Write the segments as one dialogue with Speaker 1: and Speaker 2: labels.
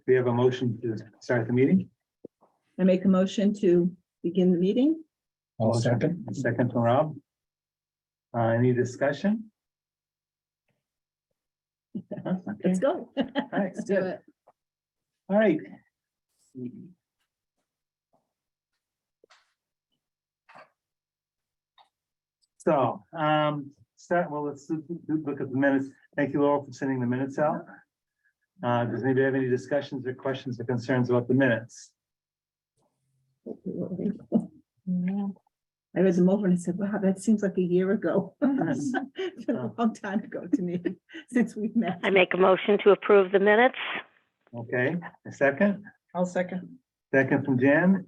Speaker 1: We have a motion to start the meeting.
Speaker 2: I make a motion to begin the meeting.
Speaker 3: I'll second.
Speaker 1: Second from Rob. Any discussion?
Speaker 2: Let's go.
Speaker 1: All right,
Speaker 4: Let's do
Speaker 1: good.
Speaker 4: it.
Speaker 1: All right. So, let's look at the minutes. Thank you, Laurel, for sending the minutes out. Does anybody have any discussions or questions or concerns about the minutes?
Speaker 2: I read them over and I said, wow, that seems like a year ago. It's been a long time ago to me, since we've met.
Speaker 5: I make a motion to approve the minutes.
Speaker 1: Okay, a second?
Speaker 6: I'll second.
Speaker 1: Second from Jen.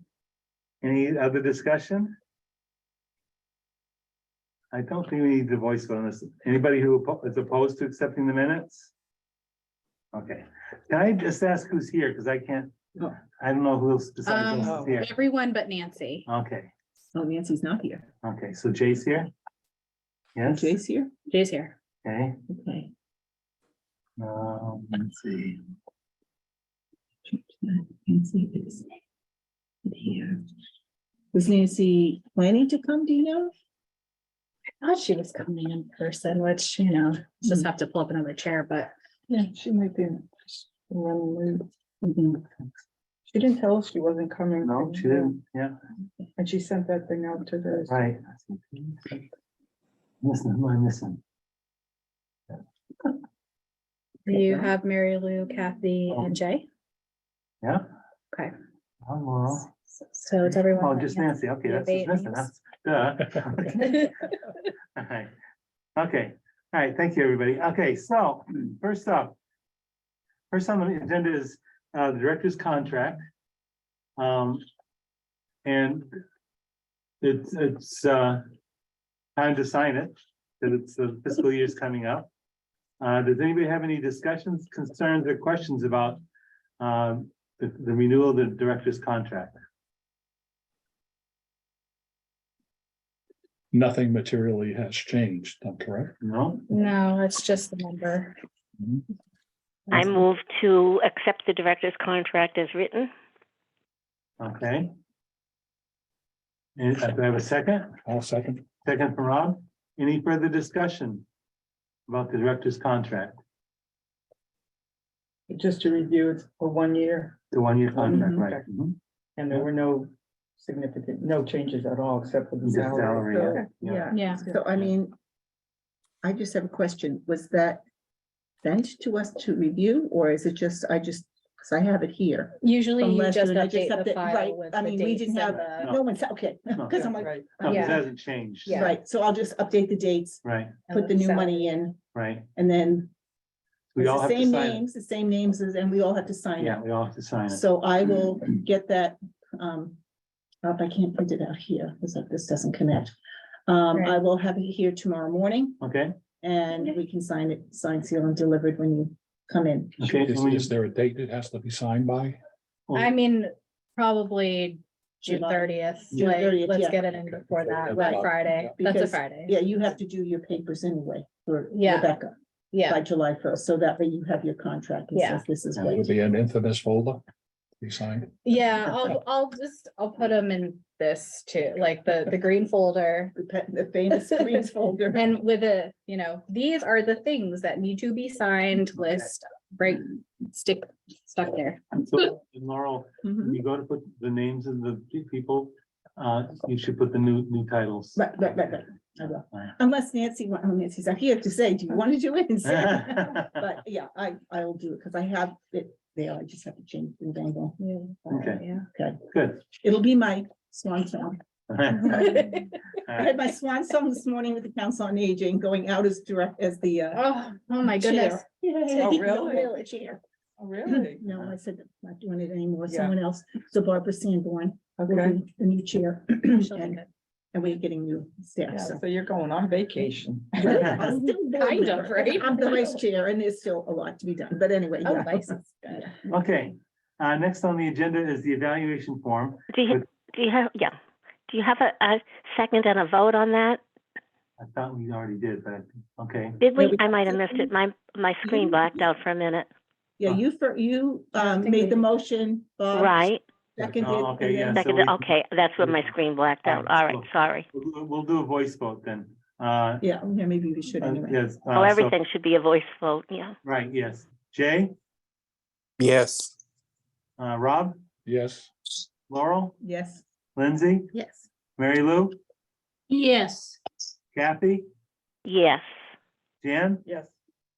Speaker 1: Any other discussion? I don't think we need the voice vote on this. Anybody who is opposed to accepting the minutes? Okay, can I just ask who's here? Because I can't, I don't know who else besides us is here.
Speaker 4: Everyone but Nancy.
Speaker 1: Okay,
Speaker 2: Oh, Nancy's not here.
Speaker 1: okay, so Jay's here? Yes,
Speaker 2: Jay's here?
Speaker 4: Jay's here.
Speaker 1: okay,
Speaker 2: Okay.
Speaker 1: let's see.
Speaker 2: Nancy is here. Was Nancy planning to come, do you know?
Speaker 4: I thought she was coming in person, which, just have to pull up another chair, but
Speaker 6: Yeah, she might be running late.
Speaker 2: Mhm.
Speaker 6: She didn't tell us she wasn't coming.
Speaker 1: No, she didn't, yeah,
Speaker 6: And she sent that thing out to the.
Speaker 1: right. Listen, who am I missing?
Speaker 4: you have Mary Lou, Kathy, and Jay.
Speaker 1: Yeah?
Speaker 4: Okay.
Speaker 1: Oh, Laurel.
Speaker 4: So it's everyone.
Speaker 1: Oh,
Speaker 4: but
Speaker 1: just
Speaker 4: Nancy.
Speaker 1: Nancy, okay,
Speaker 4: You
Speaker 1: that's
Speaker 4: have
Speaker 1: who's
Speaker 4: 8
Speaker 1: missing,
Speaker 4: names.
Speaker 1: that's, duh. All right. Okay, all right, thank you, everybody. Okay, so first up. First on the agenda is the director's contract. And it's time to sign it, that it's the fiscal year's coming up. Does anybody have any discussions, concerns, or questions about the renewal of the director's contract?
Speaker 3: Nothing materially has changed, I'm correct?
Speaker 1: No?
Speaker 4: No, it's just the number.
Speaker 5: I move to accept the director's contract as written.
Speaker 1: Okay. And do I have a second?
Speaker 3: I'll second.
Speaker 1: Second from Rob. Any further discussion about the director's contract,
Speaker 6: Just to review, it's for 1 year,
Speaker 1: the one-year contract,
Speaker 2: Mhm.
Speaker 1: right? Mhm.
Speaker 6: and there were no changes at all, except for the
Speaker 1: Just
Speaker 6: salary.
Speaker 1: salary,
Speaker 6: So,
Speaker 1: yeah.
Speaker 4: Yeah.
Speaker 2: So I mean, I just have a question. Was that sent to us to review, or is it just, because I have it here.
Speaker 4: Usually
Speaker 2: From
Speaker 4: you
Speaker 2: last
Speaker 4: just
Speaker 2: year, and I
Speaker 4: update
Speaker 2: have
Speaker 4: the
Speaker 2: to-
Speaker 4: file
Speaker 2: right,
Speaker 4: with
Speaker 2: I
Speaker 4: the
Speaker 2: mean, we
Speaker 4: dates
Speaker 2: didn't have,
Speaker 4: and
Speaker 1: No.
Speaker 2: no one said, okay,
Speaker 1: No.
Speaker 2: because I'm like,
Speaker 6: Right.
Speaker 1: No,
Speaker 4: Yeah.
Speaker 1: it hasn't changed.
Speaker 4: Yeah.
Speaker 2: right, so I'll just update the dates,
Speaker 1: Right,
Speaker 2: put the new money in,
Speaker 1: right.
Speaker 2: and then
Speaker 1: We
Speaker 2: it's
Speaker 1: all
Speaker 2: the
Speaker 1: have to
Speaker 2: same
Speaker 1: sign it.
Speaker 2: names, the same names, and we all have to sign
Speaker 1: Yeah,
Speaker 2: it.
Speaker 1: we all have to sign it.
Speaker 2: So I will get that, up. I can't print it out here, because this doesn't connect. I
Speaker 4: Right.
Speaker 2: will have it here tomorrow morning,
Speaker 1: Okay,
Speaker 2: and we can sign it, sign, seal, and delivered when you come in.
Speaker 1: okay. so we
Speaker 3: Is there a date it has to be signed by?
Speaker 4: I mean, probably June
Speaker 2: July.
Speaker 4: 30th,
Speaker 2: June
Speaker 4: like,
Speaker 2: 30th,
Speaker 4: let's
Speaker 2: yeah.
Speaker 4: get it in before that,
Speaker 3: Right.
Speaker 4: that Friday, that's a
Speaker 2: Because-
Speaker 4: Friday.
Speaker 2: Yeah, you have to do your papers anyway for
Speaker 4: Yeah.
Speaker 2: Rebecca
Speaker 4: Yeah,
Speaker 2: by July 1st, so that way you have your contract. and
Speaker 4: Yeah.
Speaker 2: says this is
Speaker 1: Yeah,
Speaker 2: what.
Speaker 3: Will it be an infamous folder? Be signed?
Speaker 4: yeah, I'll put them in this too, like the green folder.
Speaker 2: The famous Greens folder.
Speaker 4: And with these are the things that need to be signed list, right, stuck there.
Speaker 1: So, Laurel,
Speaker 2: Mhm.
Speaker 1: when you go to put the names of the people, you should put the new titles.
Speaker 2: Right. I will.
Speaker 1: Right.
Speaker 2: Unless Nancy's not here to say, do you want to do it? But yeah, I will do it because I have it there. I just have to change the angle.
Speaker 1: Okay.
Speaker 4: Yeah.
Speaker 2: Okay,
Speaker 1: Good.
Speaker 2: it'll be my swan song.
Speaker 1: All
Speaker 2: I
Speaker 1: right.
Speaker 2: had my swan song this morning with the Council on Aging, going out as the.
Speaker 4: Oh my goodness.
Speaker 2: chair. Yay.
Speaker 6: Oh, really?
Speaker 2: Really, chair.
Speaker 6: Oh, really?
Speaker 2: No, I said, I'm not doing it anymore,
Speaker 6: Yeah.
Speaker 2: someone else. So Barbara Sanborn will
Speaker 6: Okay.
Speaker 2: be the new chair.
Speaker 4: She'll be
Speaker 2: And
Speaker 4: good.
Speaker 2: and we're getting new staff,
Speaker 6: Yeah,
Speaker 2: so.
Speaker 6: so you're going on vacation.
Speaker 2: I'm still board
Speaker 4: Kind of,
Speaker 2: member.
Speaker 4: right?
Speaker 2: I'm the vice chair, and there's still a lot to be done, but anyway,
Speaker 4: Oh,
Speaker 2: yeah.
Speaker 4: nice.
Speaker 1: Okay, next on the agenda is the evaluation form.
Speaker 5: Do you have a second and a vote on that?
Speaker 1: I thought we already did, but, okay.
Speaker 5: Did
Speaker 2: Yeah,
Speaker 5: we? I might have missed it. My screen blacked out for a minute.
Speaker 2: Yeah, you made the motion, Bob.
Speaker 5: Right,
Speaker 2: Seconded.
Speaker 1: Oh, okay,
Speaker 2: and then-
Speaker 1: yeah. So
Speaker 5: second,
Speaker 1: we-
Speaker 5: okay, that's what my screen blacked out. All right, sorry.
Speaker 1: We'll do a voice vote then.
Speaker 2: Yeah, maybe we should anyway.
Speaker 1: Yes.
Speaker 5: Oh,
Speaker 1: so-
Speaker 5: everything should be a voice vote, yeah.
Speaker 1: Right, yes. Jay,
Speaker 7: Yes.
Speaker 1: Rob,
Speaker 3: Yes,
Speaker 1: Laurel,
Speaker 2: Yes.
Speaker 1: Lindsay,
Speaker 2: Yes.
Speaker 1: Mary Lou,
Speaker 6: Yes.
Speaker 1: Kathy,
Speaker 5: Yes,
Speaker 1: Jan,
Speaker 6: Yes.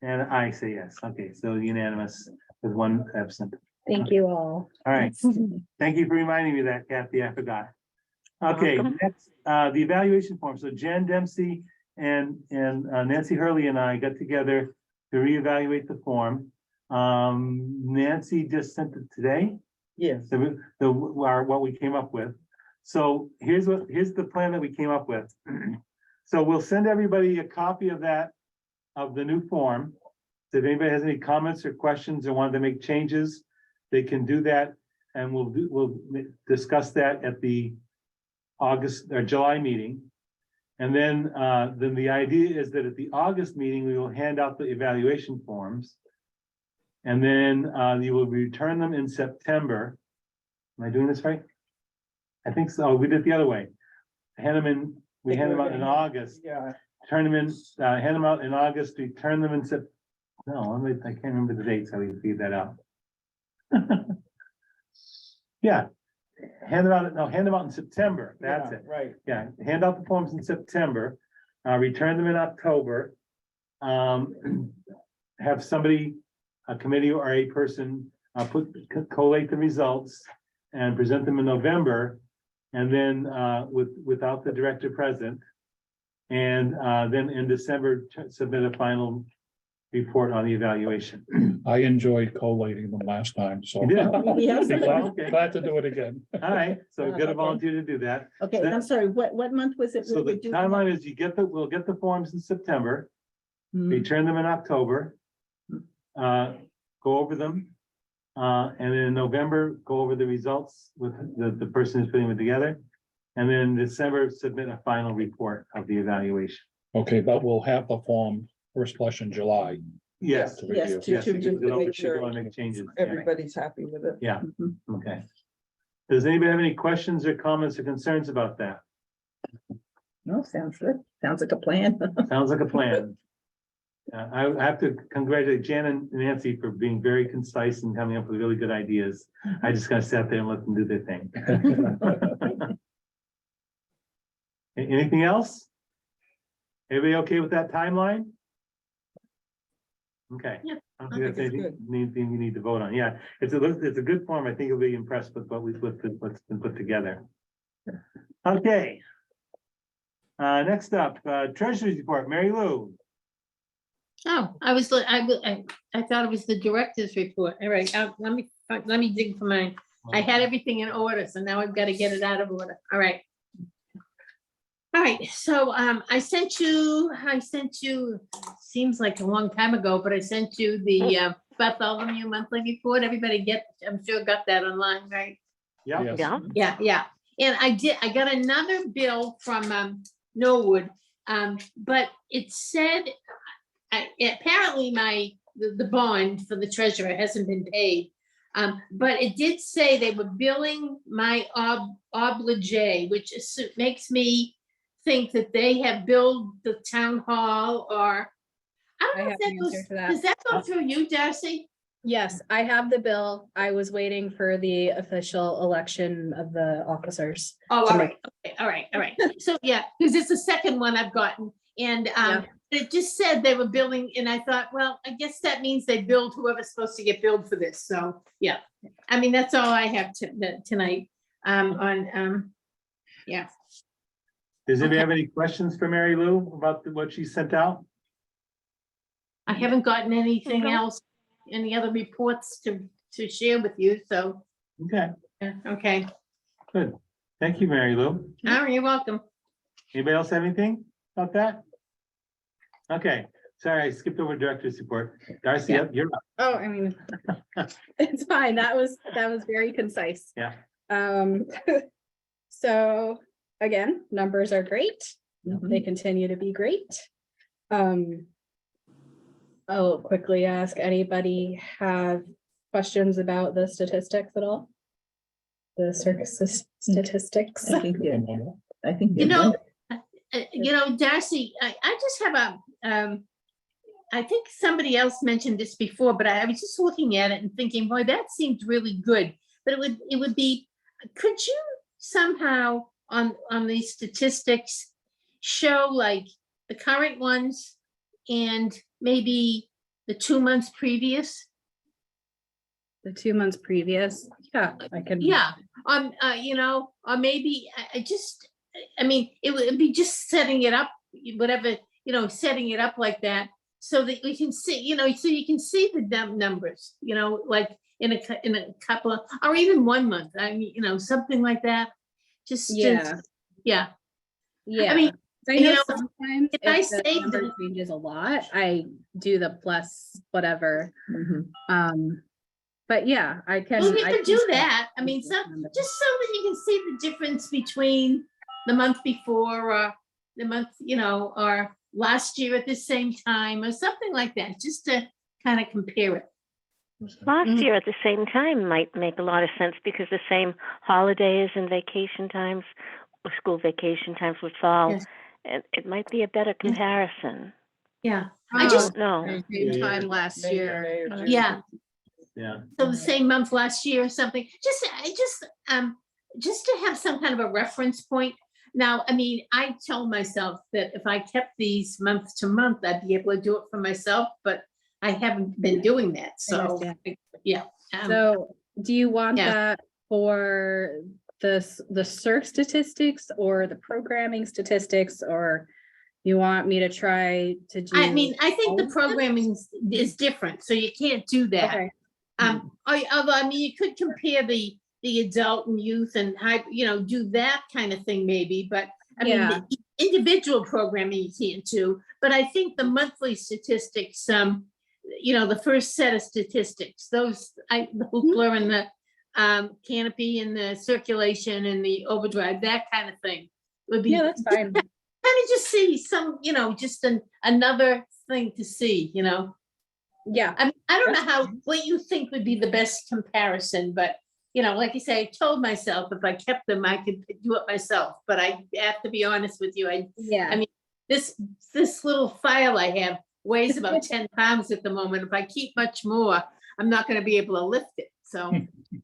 Speaker 1: and I say yes. Okay, so unanimous with one absent.
Speaker 4: Thank you all.
Speaker 1: All right. Thank you for reminding me of that, Kathy. I forgot. Okay,
Speaker 5: Welcome.
Speaker 1: next, the evaluation form. So Jen Dempsey and Nancy Hurley and I got together to reevaluate the form. Nancy just sent it today,
Speaker 6: Yes.
Speaker 1: what we came up with. So here's the plan that we came up with. So we'll send everybody a copy of that, of the new form. If anybody has any comments or questions or wanted to make changes, they can do that. And we'll discuss that at the August or July meeting. And then the idea is that at the August meeting, we will hand out the evaluation forms. And then you will return them in September. Am I doing this right? I think so. We did it the other way. Hand them in, we hand them out in August,
Speaker 6: Yeah.
Speaker 1: turn them in, hand them out in August, return them in Sep. No, I can't remember the dates, how we figured that out. Yeah, hand them out in September, that's
Speaker 6: Yeah,
Speaker 1: it.
Speaker 6: Right.
Speaker 1: Yeah, hand out the forms in September, return them in October. Have somebody, a committee or a person, collate the results and present them in November. And then, without the director present. And, then in December, submit a final report on the evaluation.
Speaker 3: I enjoyed collating them last time, so.
Speaker 1: You did?
Speaker 2: Yes.
Speaker 1: Okay.
Speaker 3: Glad to do it again.
Speaker 1: All right, so we've got a
Speaker 2: Okay.
Speaker 1: volunteer to do that.
Speaker 2: Okay, I'm sorry, what month was it?
Speaker 1: So the timeline is we'll get the forms in September, return them in October. Go over them. And then in November, go over the results with the person who's putting them together. And then in December, submit a final report of the evaluation.
Speaker 3: Okay, but we'll have the form first flush in July.
Speaker 1: Yes.
Speaker 3: to
Speaker 2: Yes,
Speaker 3: review.
Speaker 1: Yes,
Speaker 6: to
Speaker 1: because
Speaker 6: make
Speaker 1: we
Speaker 6: sure
Speaker 1: want to make changes. Yeah.
Speaker 6: Everybody's happy with it.
Speaker 1: Yeah,
Speaker 2: Mhm.
Speaker 1: okay. Does anybody have any questions or comments or concerns about that?
Speaker 2: No, sounds good. Sounds like a plan.
Speaker 1: Sounds like a plan. I have to congratulate Jan and Nancy for being very concise and coming up with really good ideas. I just gotta sit there and let them do their thing. Anything else? Everybody okay with that timeline? Okay.
Speaker 6: Yeah,
Speaker 1: I don't
Speaker 6: I
Speaker 1: think that's
Speaker 6: think it's
Speaker 1: anything you need to vote on. Yeah, it's a good form. I think you'll be impressed with what's been put together. Okay. Next up, Treasury's report, Mary Lou.
Speaker 8: Oh, I thought it was the director's report. All right, let me dig for mine. I had everything in order, so now I've got to get it out of order. All right. All right, so I sent you, seems like a long time ago, but I sent you the Bartholomew monthly report. Everybody I'm sure got that online, right?
Speaker 1: Yeah.
Speaker 3: Yes.
Speaker 5: yeah.
Speaker 8: Yeah. And I got another bill from Norwood, but it said, apparently the bond for the treasurer hasn't been paid. But it did say they were billing my obligee, which makes me think that they have billed the town hall, or I
Speaker 4: I
Speaker 8: don't know
Speaker 4: have
Speaker 8: if
Speaker 4: the
Speaker 8: that goes,
Speaker 4: answer to that.
Speaker 8: does that go through you, Darcy?
Speaker 4: Yes, I have the bill. I was waiting for the official election of the officers.
Speaker 8: Oh,
Speaker 4: to
Speaker 8: all
Speaker 4: make-
Speaker 8: right, okay, all right. So, yeah, because it's the second one I've gotten, and
Speaker 4: Yeah.
Speaker 8: it just said they were billing, and I thought, well, I guess that means they billed whoever's supposed to get billed for this, so, yeah. I mean, that's all I have tonight, yeah.
Speaker 1: Does anybody have any questions for Mary Lou about what she sent out?
Speaker 8: I haven't gotten anything
Speaker 5: Mhm.
Speaker 8: else, any other reports to share with you, so,
Speaker 1: Okay,
Speaker 8: yeah, okay.
Speaker 1: good. Thank you, Mary Lou.
Speaker 8: Oh, you're welcome.
Speaker 1: Anybody else have anything about that? Okay, sorry, I skipped over director's report. Darcy,
Speaker 4: Yeah.
Speaker 1: you're up.
Speaker 4: Oh, I mean, it's fine. That was very concise.
Speaker 1: Yeah.
Speaker 4: So again, numbers are great. They continue to be great. I'll quickly ask, anybody have questions about the statistics at all? The circus statistics?
Speaker 2: I think they're, I think
Speaker 8: You
Speaker 2: they're
Speaker 8: know,
Speaker 2: wonderful.
Speaker 8: Darcy, I just have I think somebody else mentioned this before, but I was just looking at it and thinking, boy, that seems really good. But it would be, could you somehow on these statistics show like the current ones and maybe the 2 months previous?
Speaker 4: The 2 months previous, yeah, I can.
Speaker 8: Yeah, or maybe I mean, it would be just setting it up, whatever, setting it up like that so that we can see, so you can see the numbers, like in a couple of, or even 1 month. I mean, something like that.
Speaker 4: Yeah.
Speaker 8: Yeah.
Speaker 4: Yeah.
Speaker 8: I mean,
Speaker 4: I know
Speaker 8: you know,
Speaker 4: sometimes
Speaker 8: if I
Speaker 4: if the
Speaker 8: say
Speaker 4: number
Speaker 8: that-
Speaker 4: changes a lot, I do the plus whatever.
Speaker 2: Mhm.
Speaker 4: But yeah, I can.
Speaker 8: well, you
Speaker 4: I
Speaker 8: could
Speaker 4: can
Speaker 8: do
Speaker 4: see
Speaker 8: that. I mean,
Speaker 4: the
Speaker 8: just
Speaker 4: numbers.
Speaker 8: so that you can see the difference between the month before or the month, or last year at the same time or something like that, just to kind of compare it.
Speaker 5: Last
Speaker 4: Mhm.
Speaker 5: year at the same time might make a lot of sense because the same holidays and vacation times, or school vacation times would fall.
Speaker 8: Yes.
Speaker 5: And it might be a better comparison.
Speaker 8: Yeah.
Speaker 5: I
Speaker 8: I just,
Speaker 5: don't know.
Speaker 4: Same time last year.
Speaker 8: yeah.
Speaker 1: Yeah.
Speaker 8: So the same month last year or something, just to have some kind of a reference point. Now, I mean, I told myself that if I kept these month to month, I'd be able to do it for myself, but I haven't been doing that, so,
Speaker 4: understand.
Speaker 8: yeah.
Speaker 4: So do you want
Speaker 8: yeah.
Speaker 4: that for the search statistics or the programming statistics, or you want me to try to do?
Speaker 8: I mean, I think
Speaker 4: all
Speaker 8: the
Speaker 4: of them?
Speaker 8: programming is different, so you can't do that.
Speaker 4: Okay.
Speaker 8: Although, I mean, you could compare the adult and youth and high, do that kind of thing maybe, but I mean,
Speaker 4: Yeah.
Speaker 8: the individual programming you can't do, but I think the monthly statistics, the first set of statistics, those, the hoopla and the canopy and the circulation and the overdrive, that kind of thing would be.
Speaker 4: Yeah, that's fine.
Speaker 8: Kind of just see some, just another thing to see,
Speaker 4: Yeah.
Speaker 8: I mean, I don't know
Speaker 4: That's
Speaker 8: what you think would be the best comparison, but like you say, I told myself if I kept them, I could do it myself. But I have to be honest with you.
Speaker 4: Yeah.
Speaker 8: I mean, this little file I have weighs about 10 pounds at the moment. If I keep much more, I'm not going to be able to lift it. So,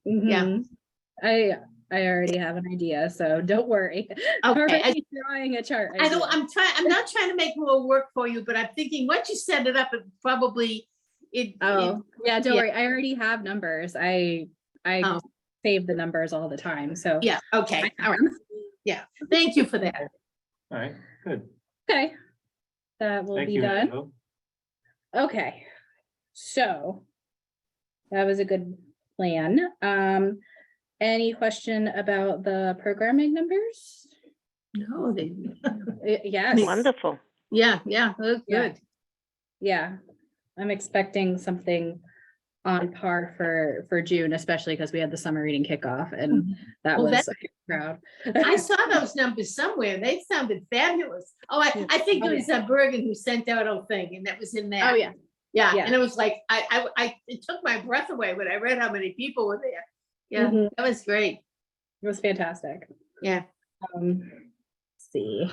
Speaker 8: yeah.
Speaker 4: Mhm. I already have an idea, so don't worry.
Speaker 8: Okay,
Speaker 4: Already drawing a chart.
Speaker 8: I know
Speaker 4: idea.
Speaker 8: I'm not trying to make more work for you, but I'm thinking once you set it up, it probably
Speaker 4: Oh, yeah, don't
Speaker 8: yeah.
Speaker 4: worry. I already have numbers. I
Speaker 8: Oh.
Speaker 4: save the numbers all the time, so.
Speaker 8: yeah. Okay. All right. Yeah. Thank you for that.
Speaker 1: All right, good.
Speaker 4: Okay. That will
Speaker 1: Thank
Speaker 4: be
Speaker 1: you.
Speaker 4: done.
Speaker 1: Angelo.
Speaker 4: Okay. So that was a good plan. Any question about the programming numbers?
Speaker 8: No,
Speaker 4: Yes.
Speaker 5: Wonderful.
Speaker 8: yeah, that's
Speaker 4: Yeah.
Speaker 8: good.
Speaker 4: Yeah, I'm expecting something on par for June, especially because we had the summer reading kickoff and that
Speaker 8: Well,
Speaker 4: was a huge crowd.
Speaker 8: I saw those numbers somewhere. They sounded fabulous. Oh, I think
Speaker 4: Oh,
Speaker 8: it was Bergen who sent out a thing and that was in there.
Speaker 4: Oh, yeah.
Speaker 8: Yeah,
Speaker 4: Yeah.
Speaker 8: and it was like, it took my breath away when I read how many people were there. Yeah,
Speaker 4: Mhm.
Speaker 8: that was great.
Speaker 4: It was fantastic.
Speaker 8: Yeah.
Speaker 4: Let's see.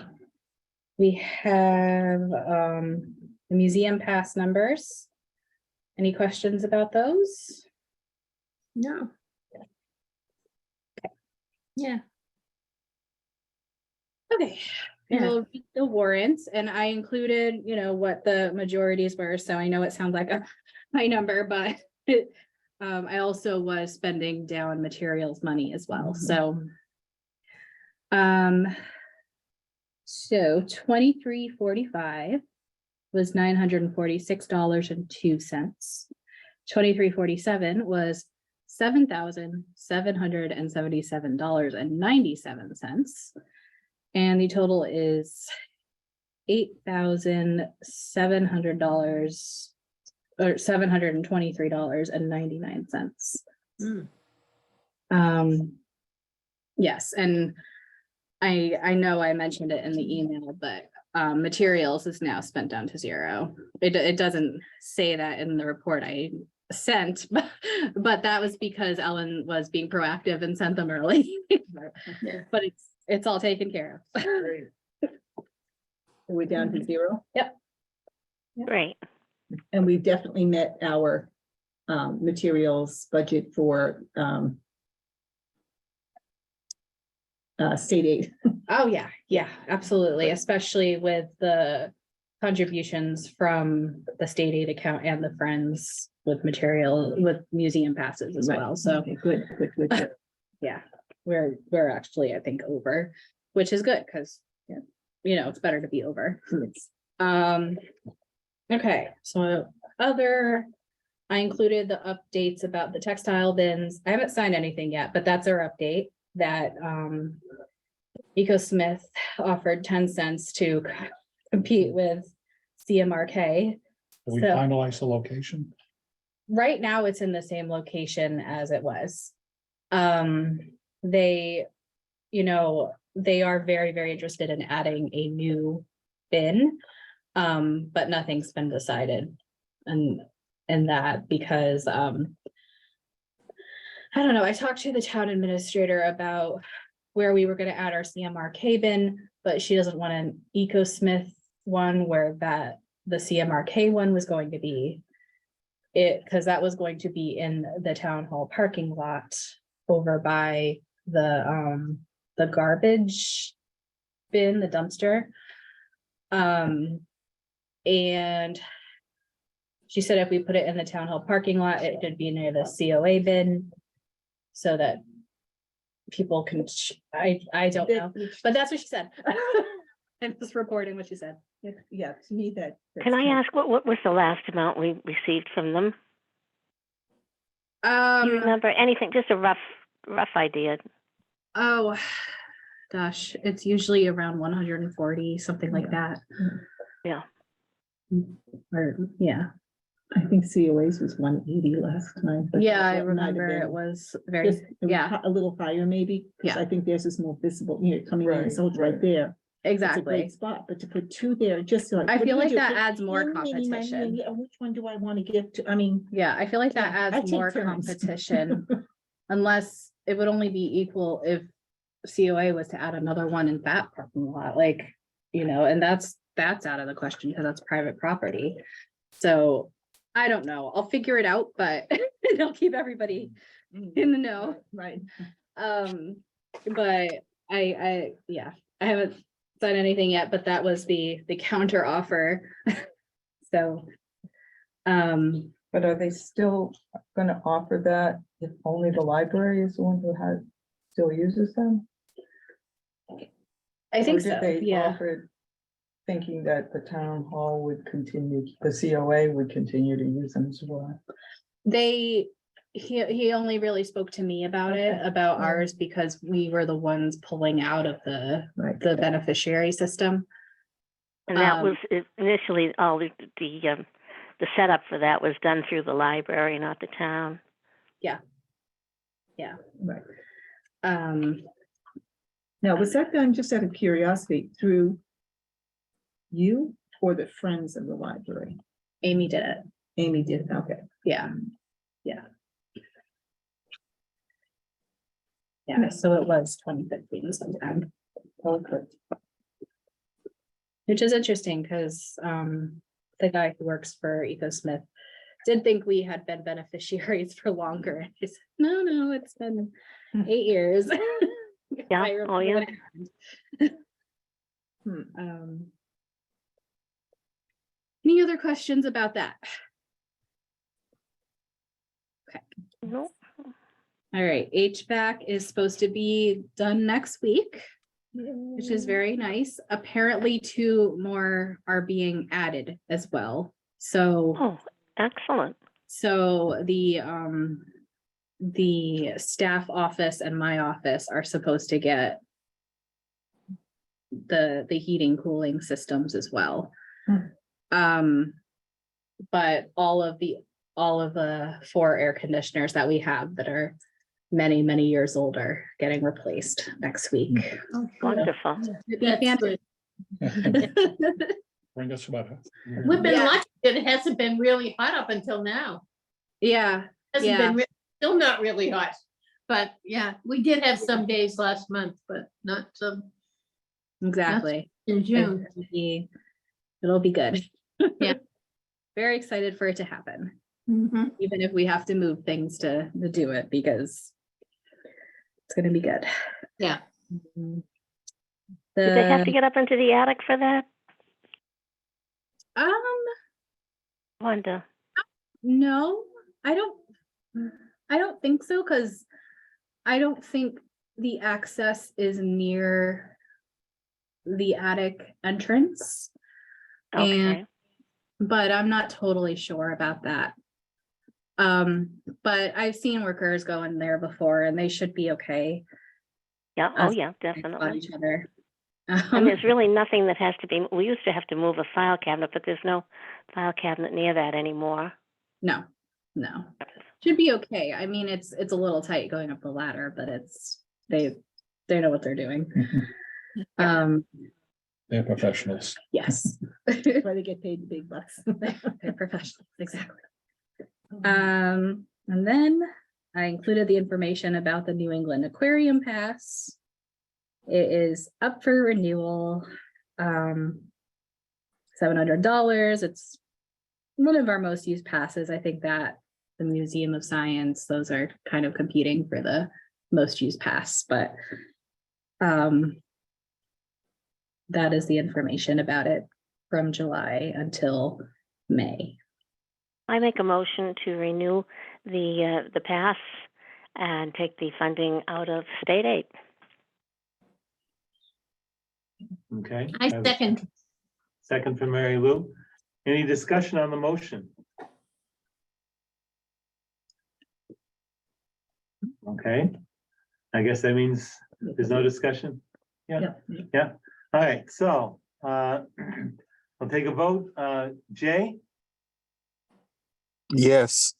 Speaker 4: We have the museum pass numbers. Any questions about those?
Speaker 8: No. Yeah.
Speaker 4: Okay.
Speaker 8: Yeah.
Speaker 4: We'll read the warrants, and I included, what the majorities were, so I know it sounds like a high number, but I also was spending down materials money as well, so. So 2345 was $946.02. 2347 was $7,777.97. And the total is $8,700 or $723.99. Yes, and I know I mentioned it in the email, but materials is now spent down to zero. It doesn't say that in the report I sent, but that was because Ellen was being proactive and sent them early. But it's all taken care of.
Speaker 2: We're down to zero,
Speaker 5: Great.
Speaker 2: and we've definitely met our materials budget for state aid.
Speaker 4: Oh, yeah, absolutely, especially with the contributions from the state aid account and the Friends with material, with museum passes as
Speaker 2: Right.
Speaker 4: well, so.
Speaker 2: Okay, good.
Speaker 4: Yeah, we're actually, I think, over, which is good, because, it's better to be over. Okay, so I included the updates about the textile bins. I haven't signed anything yet, but that's our update that, EcoSmith offered 10 cents to compete with CMRK.
Speaker 3: We
Speaker 4: So-
Speaker 3: finalize the location.
Speaker 4: Right now, it's in the same location as it was. They, they are very, very interested in adding a new bin. But nothing's been decided and that because, I don't know, I talked to the town administrator about where we were gonna add our CMRK bin, but she doesn't want an EcoSmith one where the CMRK one was going to be. Because that was going to be in the town hall parking lot over by the garbage bin, the dumpster. And she said if we put it in the town hall parking lot, it could be near the COA bin. So that people can, I don't know, but that's what she said. I'm just reporting what she said.
Speaker 2: Yeah, to me that.
Speaker 5: Can I ask what was the last amount we received from them? Do you remember anything? Just a rough idea.
Speaker 4: Oh, gosh, it's usually around 140, something like that.
Speaker 5: Yeah.
Speaker 4: Or, yeah.
Speaker 2: I think COA's was 180 last time. but
Speaker 4: Yeah, I
Speaker 2: that might have
Speaker 4: remember
Speaker 2: been
Speaker 4: it was very,
Speaker 2: just- it was
Speaker 4: yeah,
Speaker 2: A little higher maybe, because
Speaker 4: Yeah.
Speaker 2: I think theirs is more visible, coming in,
Speaker 6: Right,
Speaker 2: so it's right
Speaker 6: right.
Speaker 2: there. It's a
Speaker 4: exactly.
Speaker 2: great spot, but to put two there, just like.
Speaker 4: I
Speaker 2: what do
Speaker 4: feel
Speaker 2: you
Speaker 4: like
Speaker 2: do?
Speaker 4: that
Speaker 2: Put
Speaker 4: adds more
Speaker 2: mini, mini, mini,
Speaker 4: competition.
Speaker 2: yeah, which one do I want to give to? I mean.
Speaker 4: Yeah, I feel like that
Speaker 2: Yeah, I
Speaker 4: adds
Speaker 2: take
Speaker 4: more
Speaker 2: turns.
Speaker 4: competition. Unless it would only be equal if COA was to add another one in that parking lot, and that's out of the question because that's private property. So I don't know. I'll figure it out, but it'll keep everybody in the know.
Speaker 2: Right.
Speaker 4: But I haven't done anything yet, but that was the counter offer. So,
Speaker 6: But are they still gonna offer that if only the library is the one who still uses them?
Speaker 4: I think
Speaker 6: Or did
Speaker 4: so,
Speaker 6: they
Speaker 4: yeah.
Speaker 6: offer it thinking that the town hall would continue, the COA would continue to use them as well?
Speaker 4: He only really spoke to me about it, about ours, because we were the ones pulling out of the beneficiary system.
Speaker 5: And that was initially all the setup for that was done through the library, not the town.
Speaker 2: Right.
Speaker 4: Um,
Speaker 2: Now, was that done just out of curiosity through you or the friends of the library?
Speaker 4: Amy did it.
Speaker 2: Amy did, okay.
Speaker 4: Yeah. Yeah, so it was 2015 sometime.
Speaker 6: Okay.
Speaker 4: Which is interesting because the guy who works for EcoSmith did think we had been beneficiaries for longer. And he said, no, it's been 8 years.
Speaker 5: Yeah,
Speaker 4: I remember
Speaker 5: oh, yeah.
Speaker 4: when it happened. Any other questions about that?
Speaker 5: No.
Speaker 4: All right, HVAC is supposed to be done next week, which is very nice. Apparently 2 more are being added as well. So,
Speaker 5: Oh, excellent.
Speaker 4: so the staff office and my office are supposed to get the heating cooling systems as well. But all of the 4 air conditioners that we have that are many, many years older getting replaced next week.
Speaker 5: Wonderful.
Speaker 4: It'd be
Speaker 8: That's
Speaker 4: fantastic.
Speaker 8: good.
Speaker 3: Bring a sweater.
Speaker 8: We've been
Speaker 4: Yeah.
Speaker 8: lucky that it hasn't been really hot up until now.
Speaker 4: Yeah,
Speaker 8: Hasn't
Speaker 4: Yeah.
Speaker 8: been, still not really hot. But yeah, we did have some days last month, but not some
Speaker 4: exactly.
Speaker 8: in June.
Speaker 4: It'll be good.
Speaker 8: Yeah.
Speaker 4: Very excited for it to happen,
Speaker 8: Mhm.
Speaker 4: even if we have to move things to do it, because it's gonna be good.
Speaker 8: Yeah.
Speaker 4: Mhm.
Speaker 5: Did they have to
Speaker 4: The,
Speaker 5: get up into the attic for that?
Speaker 4: um,
Speaker 5: Wanda.
Speaker 4: no, I don't think so, because I don't think the access is near the attic entrance.
Speaker 5: Okay.
Speaker 4: But I'm not totally sure about that. But I've seen workers go in there before and they should be okay.
Speaker 5: Yeah. Oh,
Speaker 4: us
Speaker 5: yeah,
Speaker 4: on
Speaker 5: definitely.
Speaker 4: each other.
Speaker 5: And there's really nothing that has to be, we used to have to move a file cabinet, but there's no file cabinet near that anymore.
Speaker 4: No, should be okay. I mean, it's a little tight going up the ladder, but they know what they're doing.
Speaker 3: They're professionals.
Speaker 4: Yes.
Speaker 2: That's why they get paid the big bucks.
Speaker 4: They're professionals, exactly. And then I included the information about the New England Aquarium Pass. It is up for renewal. $700. It's one of our most used passes. I think that the Museum of Science, those are kind of competing for the most used pass, but that is the information about it from July until May.
Speaker 5: I make a motion to renew the pass and take the funding out of state aid.
Speaker 1: Okay.
Speaker 8: I second.
Speaker 1: Second from Mary Lou. Any discussion on the motion? Okay, I guess that means there's no discussion. Yeah. All right, so I'll take a vote. Jay,
Speaker 7: Yes.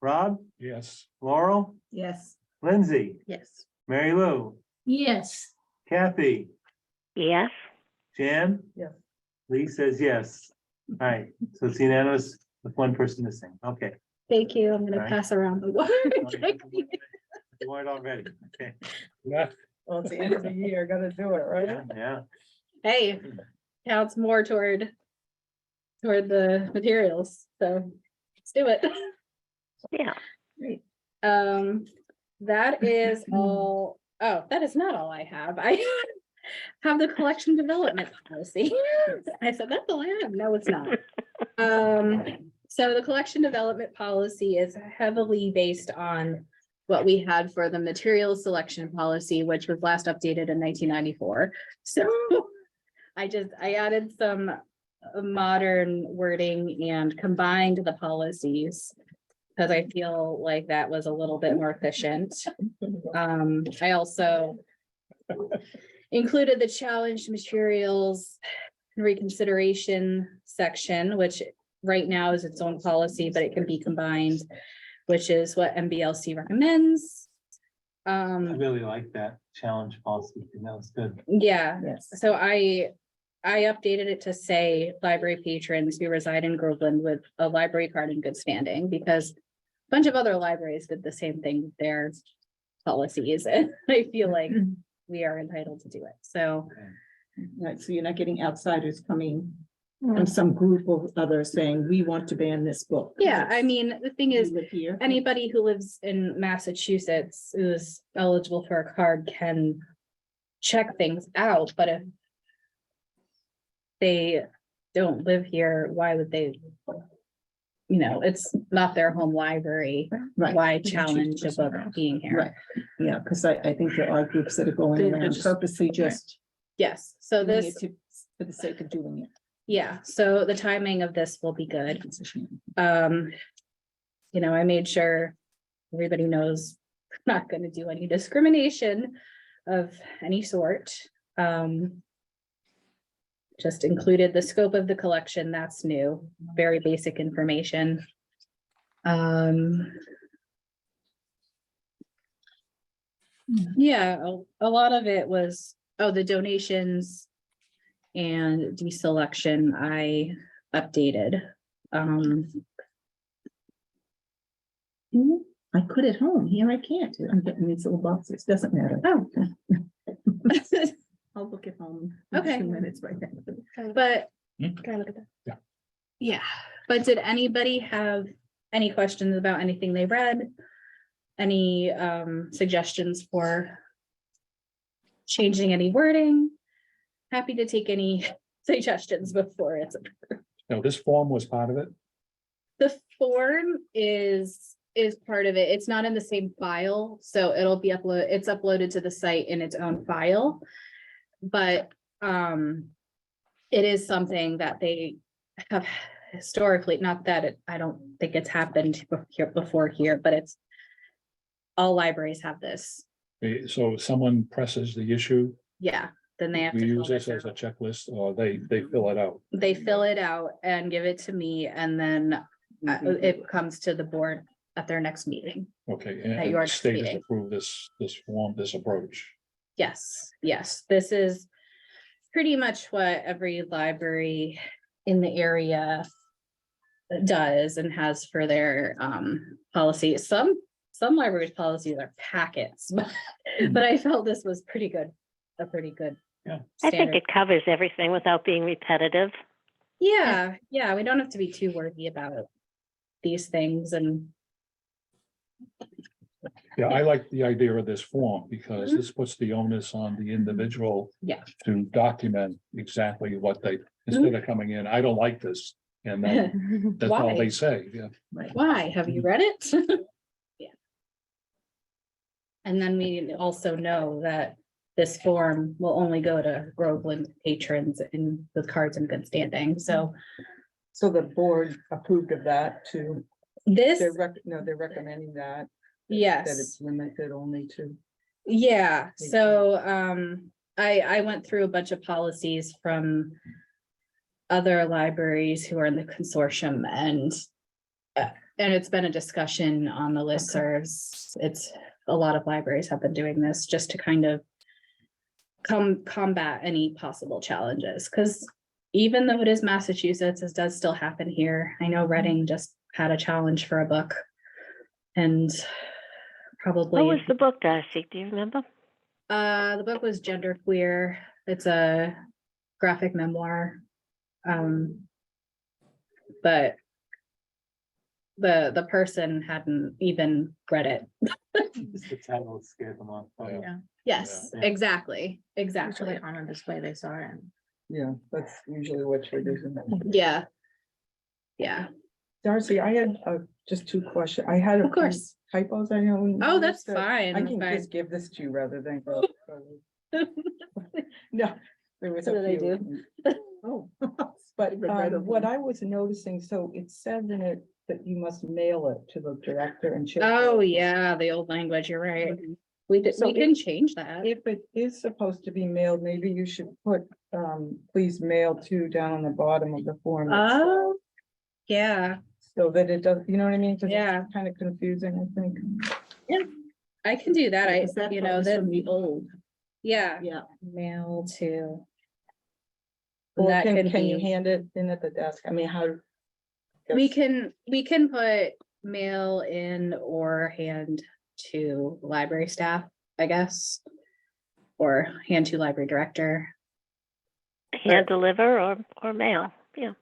Speaker 1: Rob,
Speaker 3: Yes.
Speaker 1: Laurel,
Speaker 2: Yes.
Speaker 1: Lindsay,
Speaker 2: Yes.
Speaker 1: Mary Lou,
Speaker 8: Yes.
Speaker 1: Kathy,
Speaker 5: Yes.
Speaker 1: Jan?
Speaker 6: Yes.
Speaker 1: Lee says yes. All right, so it's unanimous with one person missing. Okay.
Speaker 4: Thank you. I'm gonna
Speaker 1: All right.
Speaker 4: pass around the word.
Speaker 1: You weren't already, okay,
Speaker 3: Yeah.
Speaker 6: Well, it's the end of the year, gotta do it, right?
Speaker 1: yeah.
Speaker 4: Hey, counts more toward the materials, so let's do it.
Speaker 5: Yeah.
Speaker 4: That is all. Oh, that is not all I have. I have the collection development policy. I said, that's all I have. No, it's not. So the collection development policy is heavily based on what we had for the material selection policy, which was last updated in 1994. So I added some modern wording and combined the policies because I feel like that was a little bit more efficient. I also included the challenged materials reconsideration section, which right now is its own policy, but it can be combined, which is what MBLC recommends.
Speaker 1: I really like that challenge policy. That was good.
Speaker 4: Yeah,
Speaker 2: Yes.
Speaker 4: so I updated it to say library patrons who reside in Groveland with a library card in good standing, because a bunch of other libraries did the same thing with their policies, and I feel like we are entitled to do it. So
Speaker 2: Right, so you're not getting outsiders coming from some group of others saying, we want to ban this book.
Speaker 4: yeah, I mean, the thing is,
Speaker 2: You live here.
Speaker 4: anybody who lives in Massachusetts who's eligible for a card can check things out, but if they don't live here, why would they? You know, it's not their home library.
Speaker 2: Right.
Speaker 4: Why challenge a book being here?
Speaker 2: Right, yeah, because I think there are groups that are going
Speaker 4: They're
Speaker 2: around
Speaker 4: just-
Speaker 2: purposely just
Speaker 4: Yes, so
Speaker 2: doing
Speaker 4: this,
Speaker 2: it for the sake of doing it.
Speaker 4: yeah, so the timing of this will be good.
Speaker 2: It's a shame.
Speaker 4: You know, I made sure everybody knows I'm not gonna do any discrimination of any sort. Just included the scope of the collection, that's new, very basic information. Yeah, a lot of it was, the donations and deselection, I updated.
Speaker 2: I could at home, here I can't, I'm getting these little boxes, doesn't matter.
Speaker 4: Oh.
Speaker 2: I'll look at home. in
Speaker 4: Okay.
Speaker 2: 2 minutes right now.
Speaker 4: But.
Speaker 3: Hmm?
Speaker 4: Can I look at that?
Speaker 3: Yeah.
Speaker 4: Yeah, but did anybody have any questions about anything they read? Any suggestions for changing any wording? Happy to take any suggestions before it's.
Speaker 3: Now, this form was part of it.
Speaker 4: The form is part of it. It's not in the same file, so it'll be it's uploaded to the site in its own file. But it is something that they have historically, not that I don't think it's happened before here, but it's all libraries have this.
Speaker 3: So if someone presses the issue,
Speaker 4: Yeah, then they have
Speaker 3: we
Speaker 4: to fill
Speaker 3: use this
Speaker 4: this
Speaker 3: as a
Speaker 4: out.
Speaker 3: checklist, or they fill it out.
Speaker 4: They fill it out and give it to me, and then it comes to the board at their next meeting.
Speaker 3: Okay,
Speaker 4: At your
Speaker 3: and state has
Speaker 4: meeting.
Speaker 3: approved this form, this approach.
Speaker 4: Yes, this is pretty much what every library in the area does and has for their policy. Some libraries' policies are packets, but I felt this was pretty good, a pretty good.
Speaker 3: Yeah.
Speaker 5: I think
Speaker 4: standard.
Speaker 5: it covers everything without being repetitive.
Speaker 4: Yeah, we don't have to be too wordy about these things, and
Speaker 3: Yeah, I like the idea of this form because
Speaker 4: Mhm.
Speaker 3: this puts the onus on the individual.
Speaker 4: Yeah.
Speaker 3: To document exactly what they, instead of coming in, I don't like this, and then that's all
Speaker 4: Why?
Speaker 3: they say, yeah.
Speaker 4: Why? Have you read it? Yeah. And then we also know that this form will only go to Groveland patrons in with cards in good standing, so
Speaker 6: So the board approved of that too.
Speaker 4: this,
Speaker 6: They're recommending that. That
Speaker 4: yes.
Speaker 6: it's limited only to.
Speaker 4: Yeah, so I went through a bunch of policies from other libraries who are in the consortium, and it's been a discussion on the listservs. It's a lot of libraries have been doing this just to kind of combat any possible challenges, because even though it is Massachusetts, it does still happen here. I know Reading just had a challenge for a book, and probably.
Speaker 5: What was the book, Darcy? Do you remember?
Speaker 4: The book was genderqueer. It's a graphic memoir. But the person hadn't even read it.
Speaker 1: Just the title scared them off.
Speaker 3: Yeah.
Speaker 4: Yes,
Speaker 1: Yeah.
Speaker 4: exactly.
Speaker 2: on display, they saw it.
Speaker 6: Yeah, that's usually what triggers them.
Speaker 4: Yeah. Yeah,
Speaker 6: Darcy, I had just 2 questions. I had.
Speaker 4: of course.
Speaker 6: Typos, I know.
Speaker 4: Oh, that's
Speaker 6: noticed that.
Speaker 4: fine.
Speaker 6: I
Speaker 4: that's
Speaker 6: can
Speaker 4: fine.
Speaker 6: just give this to you rather than go. No, there was
Speaker 2: What
Speaker 6: a
Speaker 2: did I
Speaker 6: few.
Speaker 2: Oh.
Speaker 6: But
Speaker 2: Right over
Speaker 6: what
Speaker 2: them.
Speaker 6: I was noticing, so it says in it that you must mail it to the director and.
Speaker 4: Oh, yeah, the old language, you're right. We
Speaker 6: So
Speaker 4: can change that.
Speaker 6: If it is supposed to be mailed, maybe you should put, please mail to down on the bottom of the form.
Speaker 4: Oh, yeah,
Speaker 6: So that it does, you know what I mean? 'Cause it's
Speaker 4: Yeah.
Speaker 6: kind of confusing, I think.
Speaker 4: I can do that.
Speaker 2: Is that from the old?
Speaker 4: Yeah,
Speaker 2: Yeah.
Speaker 4: mail to.
Speaker 6: Or
Speaker 4: That could
Speaker 6: can you
Speaker 4: be-
Speaker 6: hand it in at the desk? I mean, how?
Speaker 4: We
Speaker 6: guess-
Speaker 4: can put mail in or hand to library staff, I guess. Or hand to library director.
Speaker 5: Hand deliver or mail? Yeah.